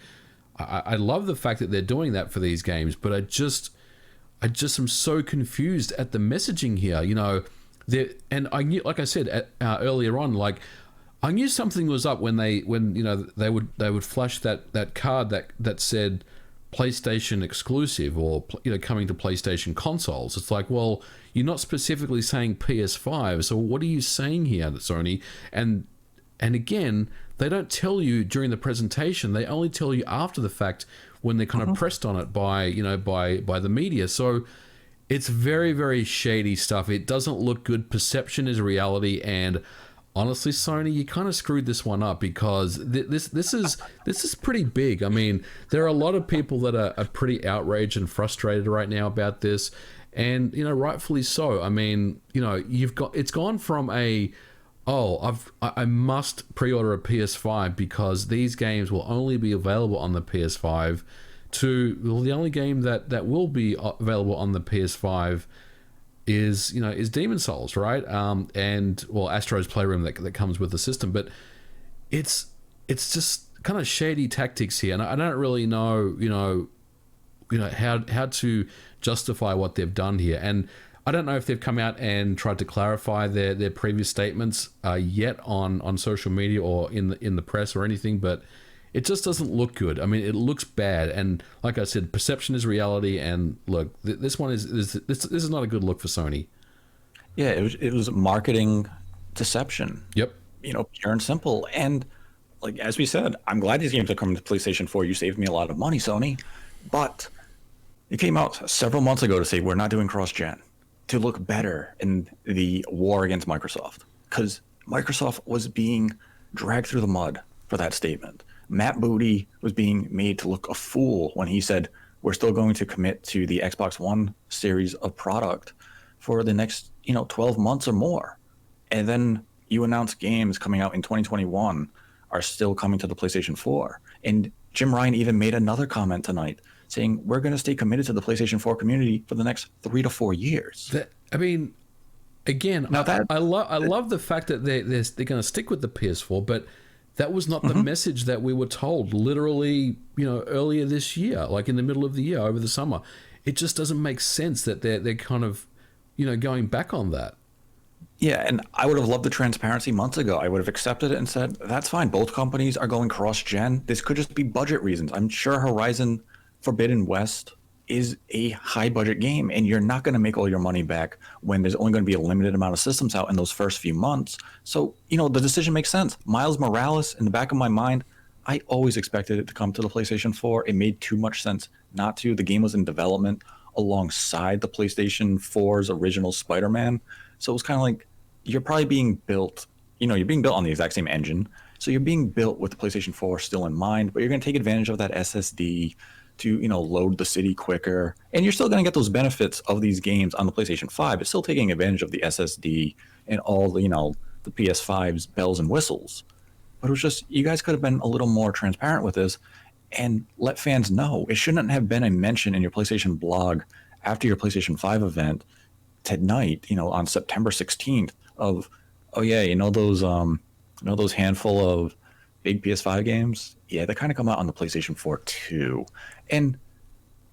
I love the fact that they're doing that for these games, but I just am so confused at the messaging here, you know. And I knew, like I said earlier on, like, I knew something was up when you know they would flash that card that said PlayStation exclusive or, you know, coming to PlayStation consoles. It's like, well, you're not specifically saying PS5, so what are you saying here, Sony? And again, they don't tell you during the presentation. They only tell you after the fact when they're kind of pressed on it by the media. So it's very, very shady stuff. It doesn't look good. Perception is reality, and honestly, Sony, you kind of screwed this one up because this is pretty big. I mean, there are a lot of people that are pretty outraged and frustrated right now about this, and, you know, rightfully so. I mean, you know, it's gone from I must pre-order a PS5 because these games will only be available on the PS5 to, well, the only game that will be available on the PS5 is Demon Souls, right? And well, Astro's Playroom that comes with the system, but it's just kind of shady tactics here, and I don't really know, how to justify what they've done here. And I don't know if they've come out and tried to clarify their previous statements yet on social media or in the press or anything, but it just doesn't look good. I mean, it looks bad, and like I said, perception is reality. And look, this is not a good look for Sony. Yeah, it was marketing deception. Yep. Pure and simple. And like as we said, I'm glad these games are coming to PlayStation 4. You saved me a lot of money, Sony. But it came out several months ago to say we're not doing cross-gen to look better in the war against Microsoft, because Microsoft was being dragged through the mud for that statement. Matt Booty was being made to look a fool when he said, we're still going to commit to the Xbox One series of product for the next, 12 months or more. And then you announce games coming out in 2021 are still coming to the PlayStation 4. And Jim Ryan even made another comment tonight saying, we're going to stay committed to the PlayStation 4 community for the next 3 to 4 years. Again, now I love the fact that they're going to stick with the PS4, but that was not the message that we were told literally, earlier this year, like in the middle of the year, over the summer. It just doesn't make sense that they're kind of, going back on that. Yeah, and I would have loved the transparency months ago. I would have accepted it and said, that's fine. Both companies are going cross-gen. This could just be budget reasons. I'm sure Horizon Forbidden West is a high-budget game, and you're not going to make all your money back when there's only going to be a limited amount of systems out in those first few months. So, the decision makes sense. Miles Morales, in the back of my mind, I always expected it to come to the PlayStation 4. It made too much sense not to. The game was in development alongside the PlayStation 4's original Spider-Man. So it was kind of like, you're probably being built, you're being built on the exact same engine. So you're being built with the PlayStation 4 still in mind, but you're going to take advantage of that SSD to, load the city quicker. And you're still going to get those benefits of these games on the PlayStation 5. It's still taking advantage of the SSD and all the, the PS5's bells and whistles. But it was just, you guys could have been a little more transparent with this and let fans know. It shouldn't have been a mention in your PlayStation blog after your PlayStation 5 event tonight, on September 16th of, oh yeah, those handful of big PS5 games? Yeah, they kind of come out on the PlayStation 4 too. And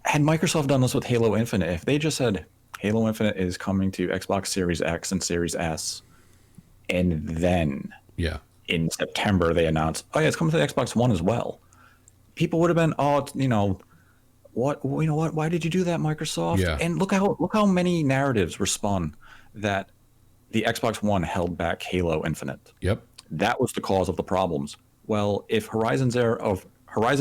had Microsoft done this with Halo Infinite, if they just said Halo Infinite is coming to Xbox Series X and Series S, and then in September they announced, oh yeah, it's coming to the Xbox One as well, people would have been, what, why did you do that, Microsoft? Yeah. And look how many narratives were spun that the Xbox One held back Halo Infinite. Yep. That was the cause of the problems. Well, if Horizon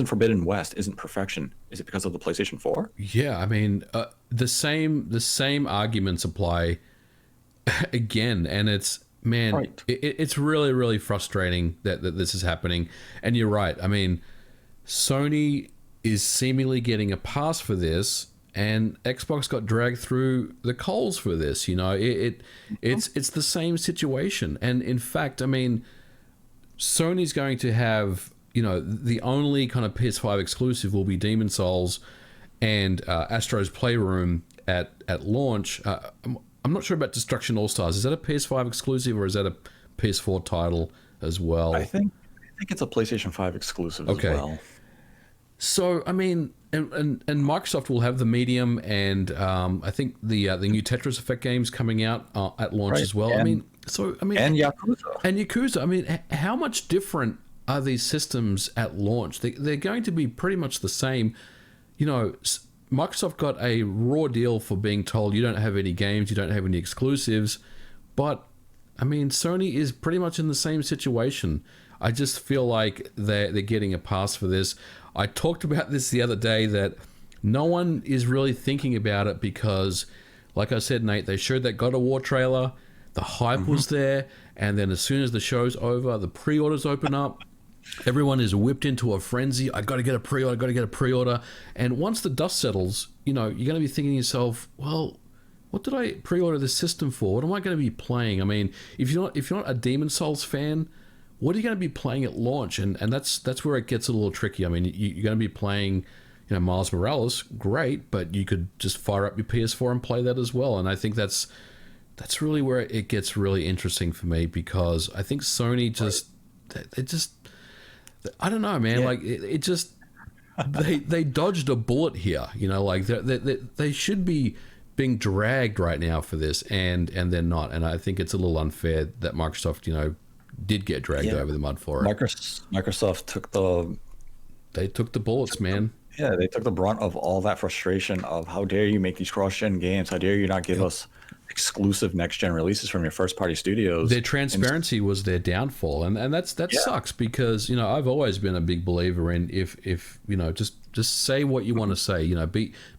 Forbidden West isn't perfection, is it because of the PlayStation 4? Yeah, the same arguments apply again, and it's Right. it's really, really frustrating that this is happening. And you're right. Sony is seemingly getting a pass for this, and Xbox got dragged through the coals for this. It's the same situation. And in fact, Sony's going to have, the only kind of PS5 exclusive will be Demon Souls and Astro's Playroom at launch. I'm not sure about Destruction All Stars. Is that a PS5 exclusive or is that a PS4 title as well? I think it's a PlayStation 5 exclusive as well. So, and Microsoft will have the Medium, and I think the new Tetris Effect games coming out at launch as well. And Yakuza. And Yakuza. How much different are these systems at launch? They're going to be pretty much the same. Microsoft got a raw deal for being told you don't have any games, you don't have any exclusives, but Sony is pretty much in the same situation. I just feel like they're getting a pass for this. I talked about this the other day, that no one is really thinking about it because, like I said, Nate, they showed that God of War trailer, the hype was there, and then as soon as the show's over, the pre-orders open up, everyone is whipped into a frenzy. I got to get a pre-order, and once the dust settles, you're going to be thinking to yourself, well, what did I pre-order this system for? What am I going to be playing? If you're not a Demon Souls fan, what are you going to be playing at launch? And that's where it gets a little tricky. You're going to be playing, Miles Morales, great, but you could just fire up your PS4 and play that as well. And I think that's really where it gets really interesting for me, because I think Sony just I don't know, man. Like it just they dodged a bullet here. Like they should be being dragged right now for this, and they're not. And I think it's a little unfair that Microsoft, did get dragged over the mud for it. Microsoft took the bullets, man. Yeah, they took the brunt of all that frustration of how dare you make these cross-gen games? How dare you not give us exclusive next-gen releases from your first-party studios? Their transparency was their downfall, and that sucks, because I've always been a big believer in if just say what you want to say.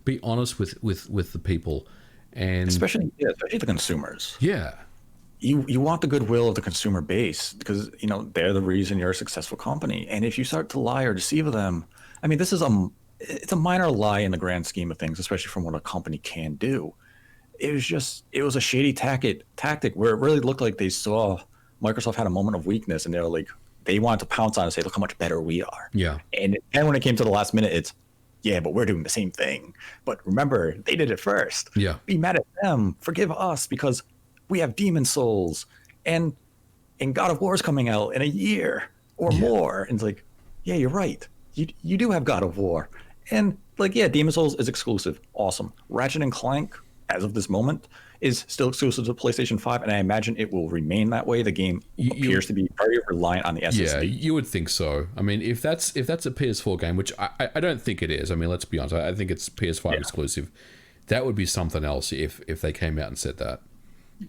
Be honest with the people, and especially the consumers. Yeah. You want the goodwill of the consumer base, because they're the reason you're a successful company. And if you start to lie or deceive them, I mean, it's a minor lie in the grand scheme of things, especially from what a company can do. It was a shady tactic where it really looked like they saw Microsoft had a moment of weakness, and they wanted to pounce on it and say, look how much better we are. Yeah. And then when it came to the last minute, it's, yeah, but we're doing the same thing. But remember, they did it first. Yeah. Be mad at them. Forgive us, because we have Demon Souls and God of War is coming out in a year or more. And it's like, yeah, you're right. You do have God of War. And Demon Souls is exclusive. Awesome. Ratchet and Clank, as of this moment, is still exclusive to PlayStation 5, and I imagine it will remain that way. The game appears to be very reliant on the SSD. Yeah, you would think so. I mean, if that's a PS4 game, which I don't think it is. I mean, let's be honest. I think it's PS5 exclusive. That would be something else if they came out and said that.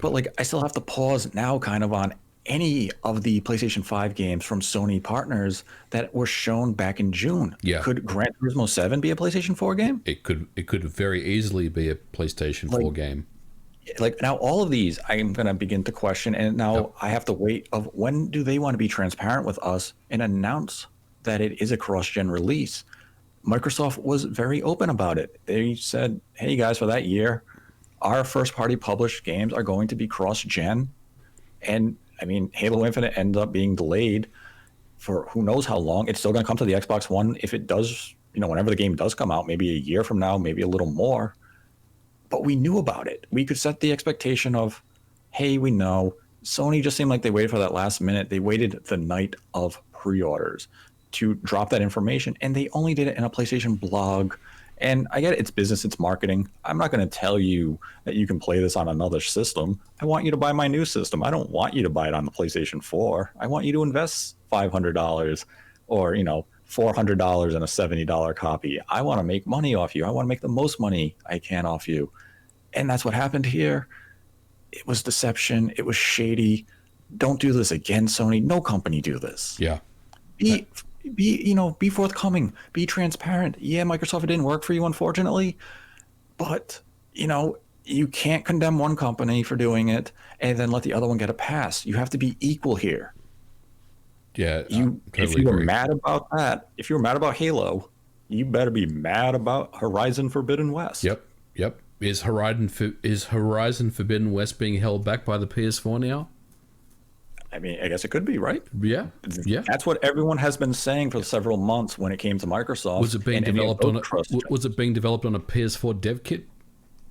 But I still have to pause now kind of on any of the PlayStation 5 games from Sony partners that were shown back in June. Yeah. Could Gran Turismo 7 be a PlayStation 4 game? It could very easily be a PlayStation 4 game. Now all of these I'm going to begin to question, and now I have to wait of when do they want to be transparent with us and announce that it is a cross-gen release. Microsoft was very open about it. They said, hey guys, for that year, our first-party published games are going to be cross-gen. And I mean, Halo Infinite ended up being delayed for who knows how long. It's still going to come to the Xbox One if it does, whenever the game does come out, maybe a year from now, maybe a little more. But we knew about it. We could set the expectation of, hey, we know. Sony just seemed like they waited for that last minute. They waited the night of pre-orders to drop that information, and they only did it in a PlayStation blog. And I get it, it's business, it's marketing. I'm not going to tell you that you can play this on another system. I want you to buy my new system. I don't want you to buy it on the PlayStation 4. I want you to invest $500 or, $400 in a $70 copy. I want to make money off you. I want to make the most money I can off you. And that's what happened here. It was deception. It was shady. Don't do this again, Sony. No company do this. Yeah. Be forthcoming, be transparent. Yeah, Microsoft, it didn't work for you, unfortunately, but you can't condemn one company for doing it and then let the other one get a pass. You have to be equal here. Yeah, if you were mad about that, if you were mad about Halo, you better be mad about Horizon Forbidden West. Yep. Is Horizon Forbidden West being held back by the PS4 now? I mean, I guess it could be, right? Yeah. That's what everyone has been saying for several months when it came to Microsoft. Was it being developed on a PS4 dev kit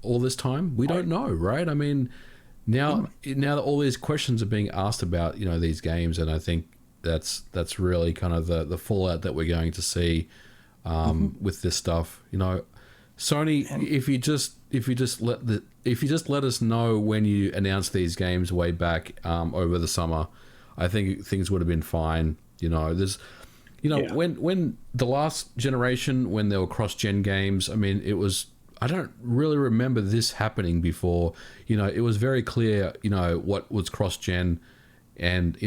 all this time? We don't know, right? I mean, now that all these questions are being asked about, these games, and I think that's really kind of the fallout that we're going to see with this stuff. Sony, if you just let us know when you announced these games way back over the summer, I think things would have been fine. When the last generation, when there were cross-gen games, I mean, I don't really remember this happening before. It was very clear, what was cross-gen, and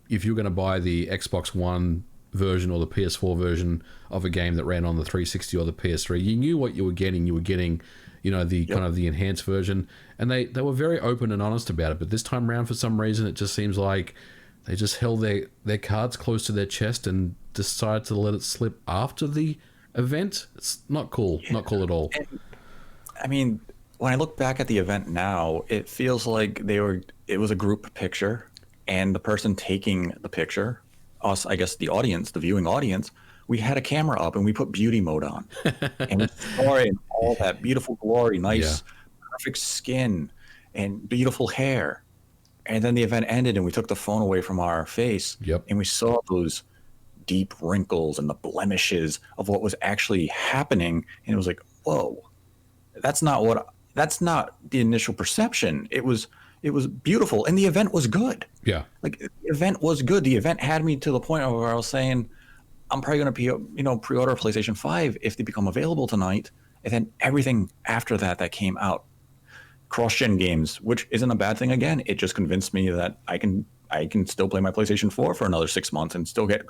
if you're going to buy the Xbox One version or the PS4 version of a game that ran on the 360 or the PS3, you knew what you were getting. You were getting, kind of the enhanced version, and they were very open and honest about it. But this time around, for some reason, it just seems like they just held their cards close to their chest and decided to let it slip after the event. It's not cool. Not cool at all. And, I mean, when I look back at the event now, it feels like it was a group picture, and the person taking the picture, us, I guess the audience, the viewing audience, we had a camera up and we put beauty mode on, and we saw it in all that beautiful glory, nice, perfect skin, and beautiful hair. And then the event ended, and we took the phone away from our face, and we saw those deep wrinkles and the blemishes of what was actually happening. And it was like, whoa, that's not the initial perception. It was beautiful, and the event was good. Yeah. Like, the event was good. The event had me to the point where I was saying, I'm probably going to pre-order a PlayStation 5 if they become available tonight. And then everything after that came out, cross-gen games, which isn't a bad thing. Again, it just convinced me that I can still play my PlayStation 4 for another 6 months and still get,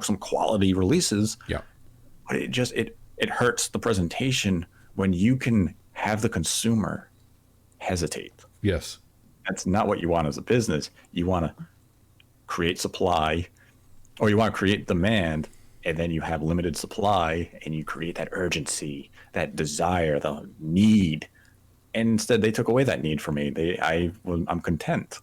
some quality releases. Yeah. But it hurts the presentation when you can have the consumer hesitate. Yes. That's not what you want as a business. You want to create supply, or you want to create demand, and then you have limited supply, and you create that urgency, that desire, the need. And instead, they took away that need for me. I'm content,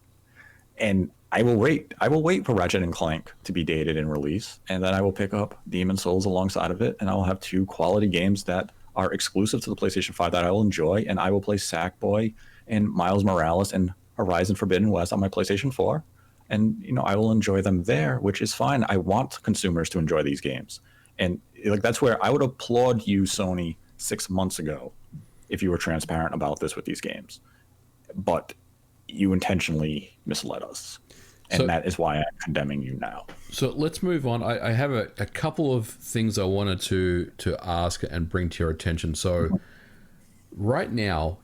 and I will wait. I will wait for Ratchet and Clank to be dated and release, and then I will pick up Demon's Souls alongside of it, and I will have 2 quality games that are exclusive to the PlayStation 5 that I will enjoy, and I will play Sackboy and Miles Morales and Horizon Forbidden West on my PlayStation 4, and I will enjoy them there, which is fine. I want consumers to enjoy these games, and that's where I would applaud you, Sony, 6 months ago, if you were transparent about this with these games. But you intentionally misled us, and that is why I'm condemning you now. So let's move on. I have a couple of things I wanted to ask and bring to your attention. So right now,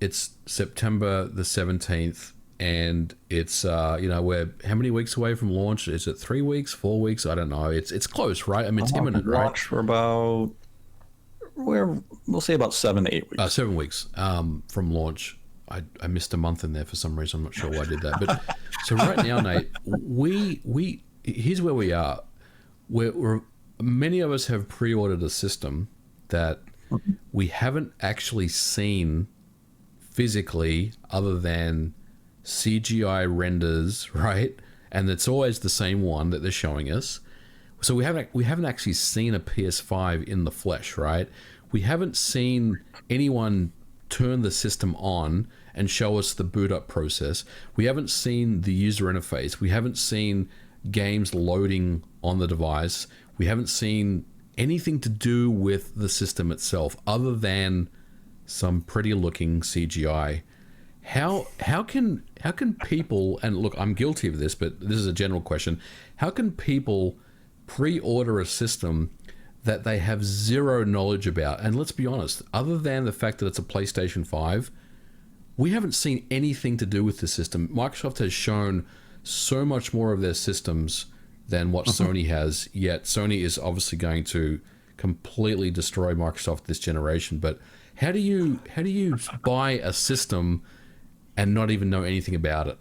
it's September the 17th, and it's we're how many weeks away from launch? Is it 3 weeks, 4 weeks? I don't know. It's close, right? I mean, it's imminent, right? Launch for about, we'll say about 7 to 8 weeks. 7 weeks from launch. I missed a month in there for some reason. I'm not sure why I did that. But so right now, Nate, we here's where we are. We're many of us have pre-ordered a system that we haven't actually seen physically, other than CGI renders, right? And it's always the same one that they're showing us. So we haven't actually seen a PS5 in the flesh, right? We haven't seen anyone turn the system on and show us the boot up process. We haven't seen the user interface. We haven't seen games loading on the device. We haven't seen anything to do with the system itself, other than some pretty looking CGI. How can people, and look, I'm guilty of this, but this is a general question. How can people pre-order a system that they have zero knowledge about? And let's be honest, other than the fact that it's a PlayStation 5, we haven't seen anything to do with the system. Microsoft has shown so much more of their systems than what Sony has, yet Sony is obviously going to completely destroy Microsoft this generation. But how do you buy a system and not even know anything about it?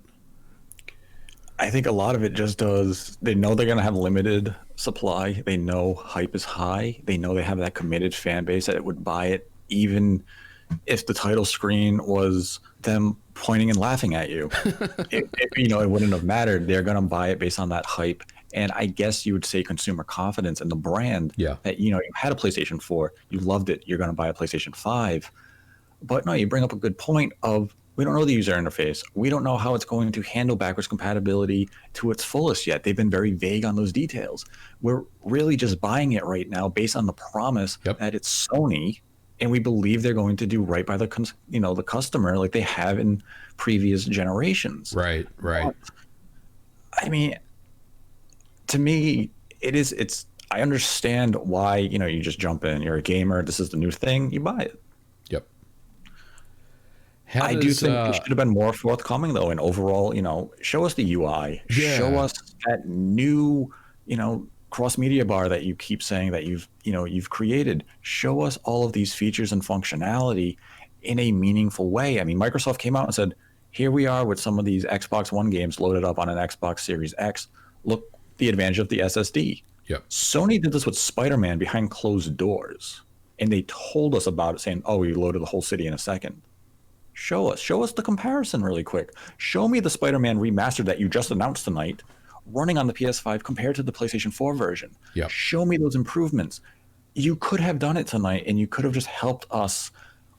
I think a lot of it just does. They know they're going to have limited supply. They know hype is high. They know they have that committed fan base that would buy it, even if the title screen was them pointing and laughing at you. It wouldn't have mattered. They're going to buy it based on that hype. And I guess you would say consumer confidence in the brand. Yeah. That, you had a PlayStation 4, you loved it, you're going to buy a PlayStation 5. But no, you bring up a good point of, we don't know the user interface. We don't know how it's going to handle backwards compatibility to its fullest yet. They've been very vague on those details. We're really just buying it right now based on the promise that it's Sony, and we believe they're going to do right by the customer, like they have in previous generations. Right. But, I mean, to me, it's. I understand why you just jump in. You're a gamer. This is the new thing. You buy it. Yep. I do think it should have been more forthcoming, though, and overall, show us the UI, show us that new, cross-media bar that you keep saying that you've created. Show us all of these features and functionality in a meaningful way. I mean, Microsoft came out and said, here we are with some of these Xbox One games loaded up on an Xbox Series X. Look, the advantage of the SSD. Yep. Sony did this with Spider-Man behind closed doors, and they told us about it, saying, oh, we loaded the whole city in a second. Show us the comparison really quick. Show me the Spider-Man remastered that you just announced tonight running on the PS5 compared to the PlayStation 4 version. Yeah. Show me those improvements. You could have done it tonight, and you could have just helped us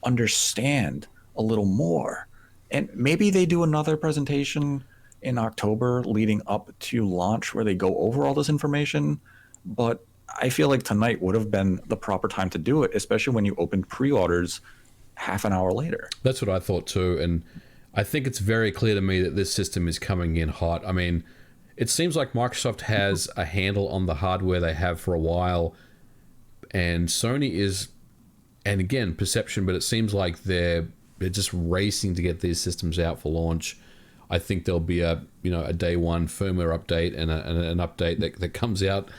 understand a little more. And maybe they do another presentation in October leading up to launch where they go over all this information. But I feel like tonight would have been the proper time to do it, especially when you opened pre-orders half an hour later. That's what I thought too. And I think it's very clear to me that this system is coming in hot. I mean, it seems like Microsoft has a handle on the hardware they have for a while. And Sony is, and again, perception, but it seems like they're just racing to get these systems out for launch. I think there'll be a day one firmware update and an update that comes out.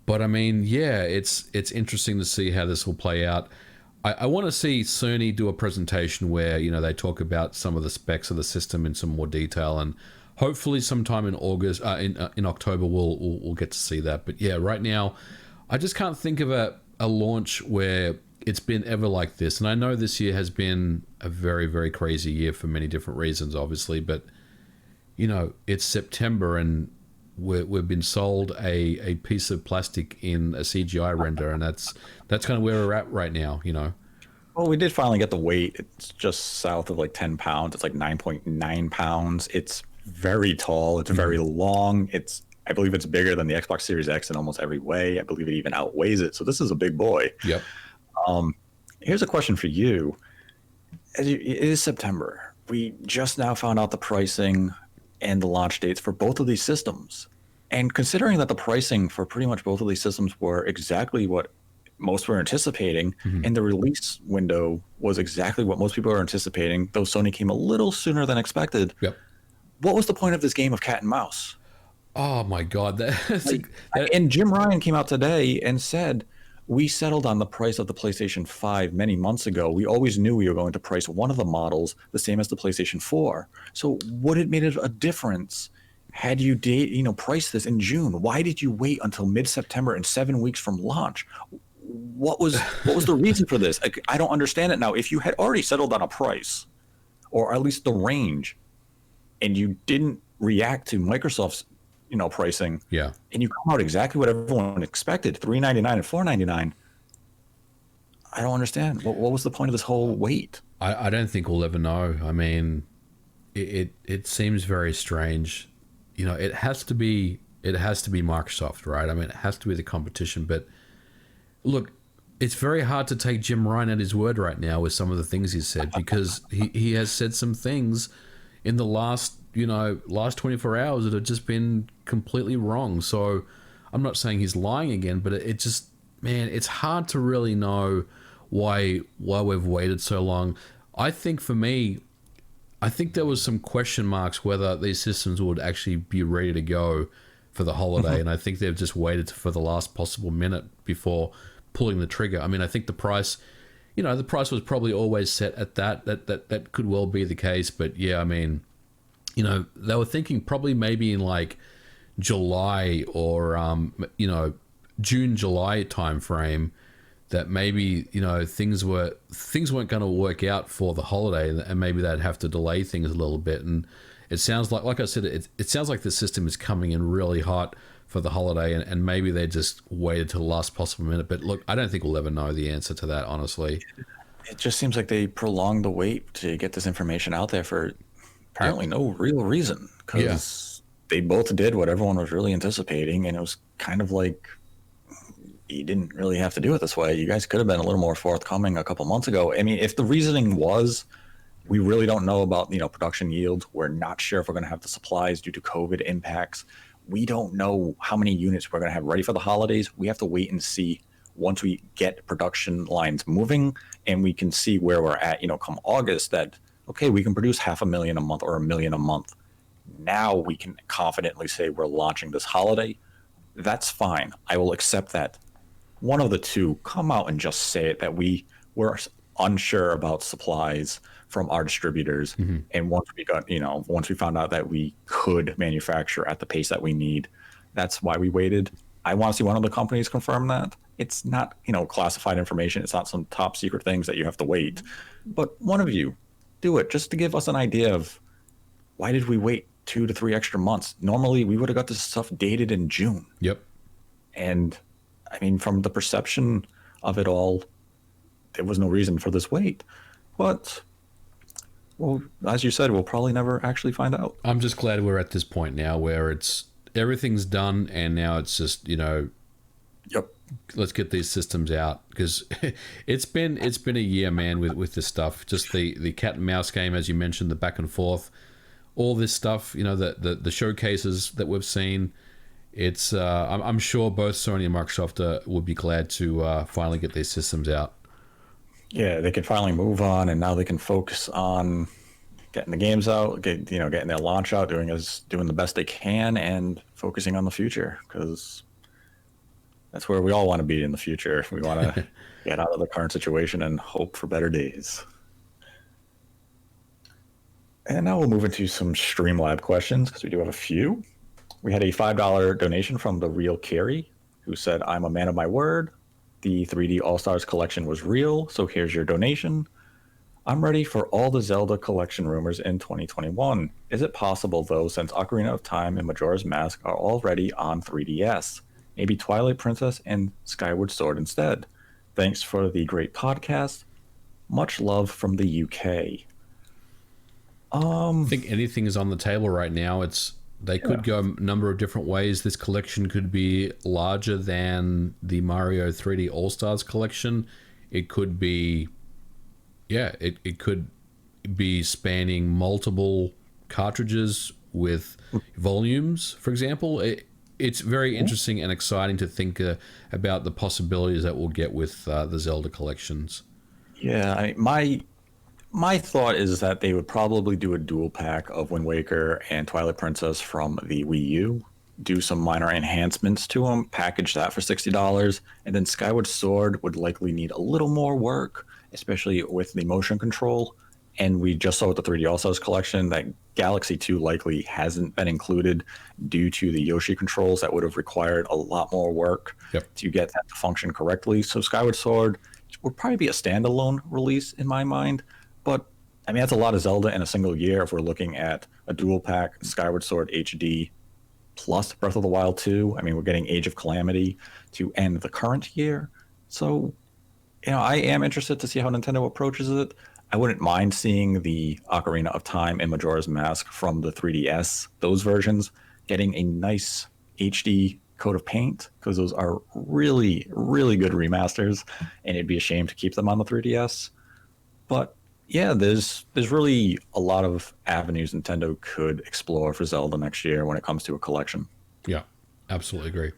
But I mean, yeah, it's interesting to see how this will play out. I want to see Sony do a presentation where they talk about some of the specs of the system in some more detail, and hopefully sometime in August, in October, we'll get to see that. But yeah, right now, I just can't think of a launch where it's been ever like this. And I know this year has been a very, very crazy year for many different reasons, obviously. But it's September and we've been sold a piece of plastic in a CGI render, and that's kind of where we're at right now. Well, we did finally get the weight. It's just south of like 10 pounds. It's like 9.9 pounds. It's very tall. It's very long. I believe it's bigger than the Xbox Series X in almost every way. I believe it even outweighs it. So this is a big boy. Yep. Here's a question for you. It is September. We just now found out the pricing and the launch dates for both of these systems. And considering that the pricing for pretty much both of these systems were exactly what most were anticipating, and the release window was exactly what most people were anticipating, though Sony came a little sooner than expected. Yep. What was the point of this game of cat and mouse? Oh my God. And Jim Ryan came out today and said, we settled on the price of the PlayStation 5 many months ago. We always knew we were going to price one of the models the same as the PlayStation 4. So would it made it a difference had you priced this in June? Why did you wait until mid-September and 7 weeks from launch? What was the reason for this? I don't understand it now. If you had already settled on a price, or at least the range, and you didn't react to Microsoft's pricing, yeah, and you come out exactly what everyone expected, $399 and $499, I don't understand. What was the point of this whole wait? I don't think we'll ever know. I mean, it seems very strange. It has to be Microsoft, right? I mean, it has to be the competition. But look, it's very hard to take Jim Ryan at his word right now with some of the things he's said, because he has said some things in the last 24 hours that have just been completely wrong. So I'm not saying he's lying again, but it just, man, it's hard to really know why we've waited so long. I think for me, there was some question marks whether these systems would actually be ready to go for the holiday. And I think they've just waited for the last possible minute before pulling the trigger. I mean, I think the price was probably always set at that could well be the case. But yeah, I mean, they were thinking probably maybe in like July or June, July timeframe, that maybe things weren't going to work out for the holiday, and maybe they'd have to delay things a little bit. And it sounds like I said, it sounds like the system is coming in really hot for the holiday, and maybe they just waited to the last possible minute. But look, I don't think we'll ever know the answer to that, honestly. It just seems like they prolonged the wait to get this information out there for apparently no real reason, because they both did what everyone was really anticipating, and it was kind of like, you didn't really have to do it this way. You guys could have been a little more forthcoming a couple months ago. I mean, if the reasoning was, we really don't know about production yield, we're not sure if we're going to have the supplies due to COVID impacts, we don't know how many units we're going to have ready for the holidays, we have to wait and see once we get production lines moving and we can see where we're at, come August, that okay, we can produce 500,000 a month or 1 million a month. Now we can confidently say we're launching this holiday. That's fine. I will accept that. One of the two, come out and just say it, that we were unsure about supplies from our distributors. And once we found out that we could manufacture at the pace that we need, that's why we waited. I want to see one of the companies confirm that. It's not, classified information. It's not some top secret things that you have to wait. But one of you, do it, just to give us an idea of why did we wait 2 to 3 extra months. Normally, we would have got this stuff dated in June. Yep. And I mean, from the perception of it all, there was no reason for this wait. But, well, as you said, we'll probably never actually find out. I'm just glad we're at this point now where everything's done, and now it's just, Yep. let's get these systems out, because it's been a year, man, with this stuff. Just the cat and mouse game, as you mentioned, the back and forth, all this stuff, the showcases that we've seen. It's I'm sure both Sony and Microsoft would be glad to finally get these systems out. Yeah, they can finally move on, and now they can focus on getting the games out, getting their launch out, doing the best they can, and focusing on the future, because that's where we all want to be in the future. We want to get out of the current situation and hope for better days. And now we'll move into some Streamlab questions, because we do have a few. We had a $5 donation from The Real Carrie, who said, "I'm a man of my word. The 3D All-Stars collection was real, so here's your donation. I'm ready for all the Zelda collection rumors in 2021. Is it possible, though, since Ocarina of Time and Majora's Mask are already on 3DS? Maybe Twilight Princess and Skyward Sword instead. Thanks for the great podcast. Much love from the UK." I think anything is on the table right now. They could go a number of different ways. This collection could be larger than the Mario 3D All-Stars collection. It could be, it could be spanning multiple cartridges with volumes, for example. It's very interesting and exciting to think about the possibilities that we'll get with the Zelda collections. Yeah, my thought is that they would probably do a dual pack of Wind Waker and Twilight Princess from the Wii U, do some minor enhancements to them, package that for $60, and then Skyward Sword would likely need a little more work, especially with the motion control. And we just saw with the 3D All-Stars collection that Galaxy 2 likely hasn't been included due to the Yoshi controls that would have required a lot more work to get that to function correctly. So Skyward Sword would probably be a standalone release in my mind. But, I mean, that's a lot of Zelda in a single year if we're looking at a dual pack, Skyward Sword HD plus Breath of the Wild 2. I mean, we're getting Age of Calamity to end the current year. So, I am interested to see how Nintendo approaches it. I wouldn't mind seeing the Ocarina of Time and Majora's Mask from the 3DS, those versions, getting a nice HD coat of paint, because those are really, really good remasters, and it'd be a shame to keep them on the 3DS. But yeah, there's really a lot of avenues Nintendo could explore for Zelda next year when it comes to a collection. Yeah, absolutely agree.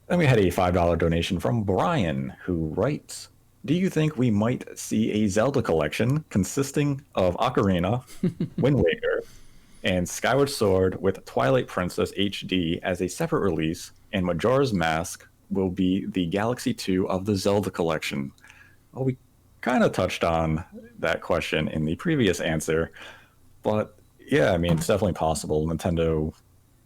Then we had a $5 donation from Brian, who writes, "Do you think we might see a Zelda collection consisting of Ocarina, Wind Waker, and Skyward Sword with Twilight Princess HD as a separate release, and Majora's Mask will be the Galaxy 2 of the Zelda collection?" Well, we kind of touched on that question in the previous answer, but yeah, I mean, it's definitely possible. Nintendo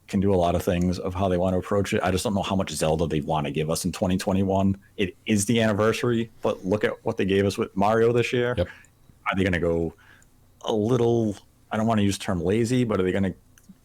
can do a lot of things of how they want to approach it. I just don't know how much Zelda they want to give us in 2021. It is the anniversary, but look at what they gave us with Mario this year. Yep. Are they going to go a little, I don't want to use the term lazy, but are they going to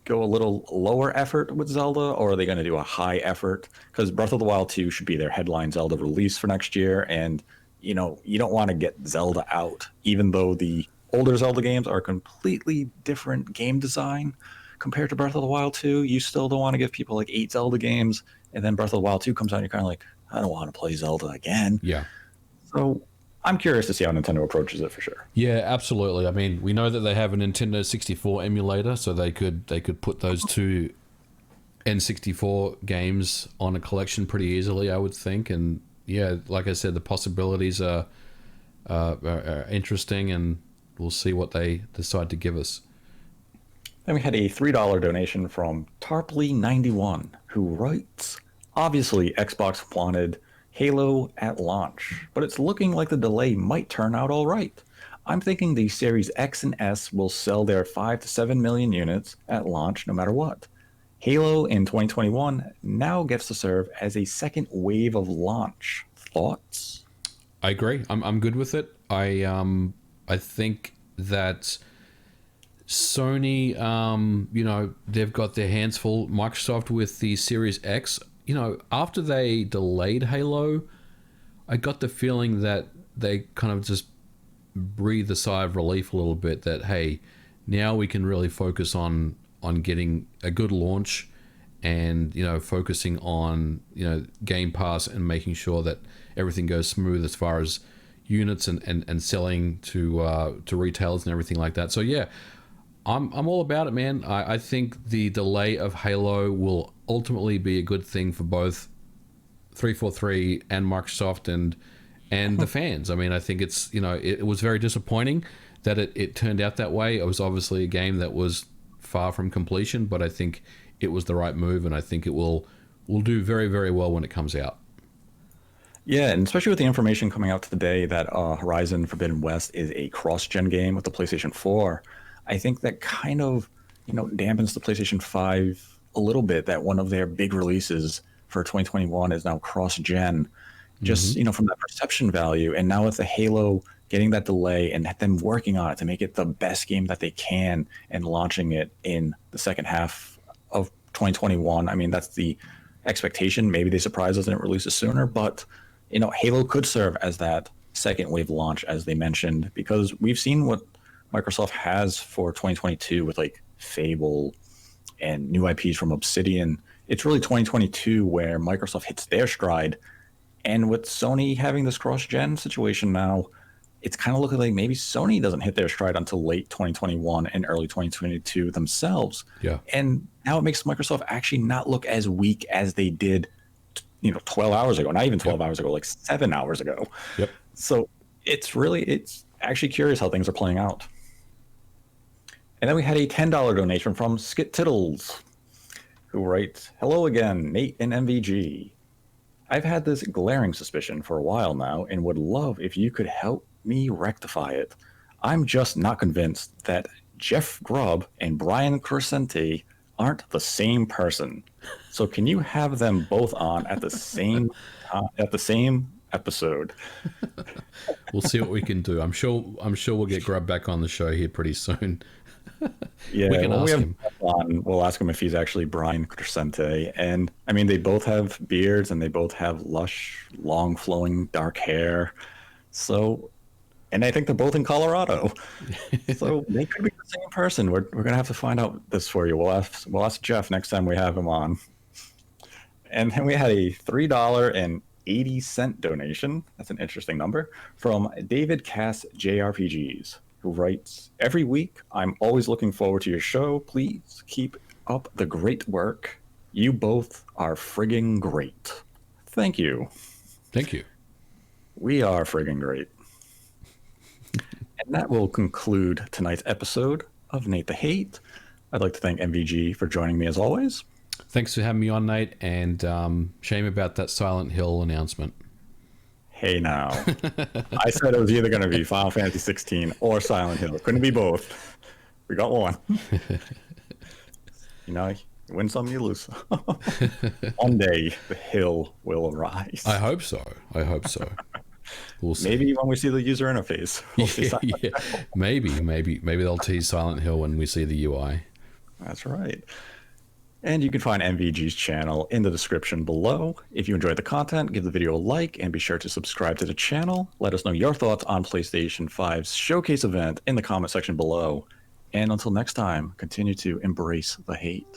go a little lower effort with Zelda, or are they going to do a high effort? Because Breath of the Wild 2 should be their headline Zelda release for next year, and you don't want to get Zelda out, even though the older Zelda games are completely different game design compared to Breath of the Wild 2. You still don't want to give people like 8 Zelda games, and then Breath of the Wild 2 comes out, and you're kind of like, I don't want to play Zelda again. Yeah. So I'm curious to see how Nintendo approaches it for sure. Yeah, absolutely. I mean, we know that they have a Nintendo 64 emulator, so they could put those two N64 games on a collection pretty easily, I would think. And yeah, like I said, the possibilities are interesting, and we'll see what they decide to give us. Then we had a $3 donation from Tarpley91, who writes, "Obviously, Xbox wanted Halo at launch, but it's looking like the delay might turn out all right. I'm thinking the Series X and S will sell their 5 to 7 million units at launch no matter what. Halo in 2021 now gets to serve as a second wave of launch. Thoughts?" I agree. I'm good with it. I think that Sony, you know, they've got their hands full. Microsoft with the Series X, you know, after they delayed Halo, I got the feeling that they kind of just breathed a sigh of relief a little bit that, hey, now we can really focus on getting a good launch and, you know, focusing on, you know, Game Pass and making sure that everything goes smooth as far as units and selling to retailers and everything like that. So yeah, I'm all about it, man. I think the delay of Halo will ultimately be a good thing for both 343 and Microsoft and the fans. I mean, I think it's, you know, it was very disappointing that it turned out that way. It was obviously a game that was far from completion, but I think it was the right move, and I think it will do very, very well when it comes out. Yeah, and especially with the information coming out today that Horizon Forbidden West is a cross-gen game with the PlayStation 4, I think that kind of, you know, dampens the PlayStation 5 a little bit, that one of their big releases for 2021 is now cross-gen, just, you know, from that perception value. And now with the Halo getting that delay and them working on it to make it the best game that they can and launching it in the second half of 2021, I mean, that's the expectation. Maybe they surprise us and it releases sooner, but you know, Halo could serve as that second wave launch, as they mentioned, because we've seen what Microsoft has for 2022 with like Fable and new IPs from Obsidian. It's really 2022 where Microsoft hits their stride. And with Sony having this cross-gen situation now, it's kind of looking like maybe Sony doesn't hit their stride until late 2021 and early 2022 themselves. Yeah. And now it makes Microsoft actually not look as weak as they did, you know, 12 hours ago, not even 12 hours ago, like 7 hours ago. Yep. So it's actually curious how things are playing out. And then we had a $10 donation from Skit Tittles, who writes, "Hello again, Nate and MVG. I've had this glaring suspicion for a while now and would love if you could help me rectify it. I'm just not convinced that Jeff Grubb and Brian Crescente aren't the same person. So can you have them both on at the same episode?" We'll see what we can do. I'm sure we'll get Grubb back on the show here pretty soon. Yeah, we can ask him. We'll ask him if he's actually Brian Crescente. And I mean, they both have beards and they both have lush, long flowing dark hair. So, and I think they're both in Colorado. So they could be the same person. We're going to have to find out this for you. We'll ask Jeff next time we have him on. And then we had a $3.80 donation. That's an interesting number, from David Cass JRPGs, who writes, "Every week, I'm always looking forward to your show. Please keep up the great work. You both are frigging great." Thank you. Thank you. We are frigging great. And that will conclude tonight's episode of Nate the Hate. I'd like to thank MVG for joining me as always. Thanks for having me on, Nate, and shame about that Silent Hill announcement. Hey now. I said it was either going to be Final Fantasy 16 or Silent Hill. It couldn't be both. We got one. You know, you win some, you lose some. One day the hill will arise. I hope so. We'll see. Maybe when we see the user interface. We'll see Yeah. Maybe they'll tease Silent Hill when we see the UI. That's right. And you can find MVG's channel in the description below. If you enjoyed the content, give the video a like and be sure to subscribe to the channel. Let us know your thoughts on PlayStation 5's showcase event in the comment section below. And until next time, continue to embrace the hate.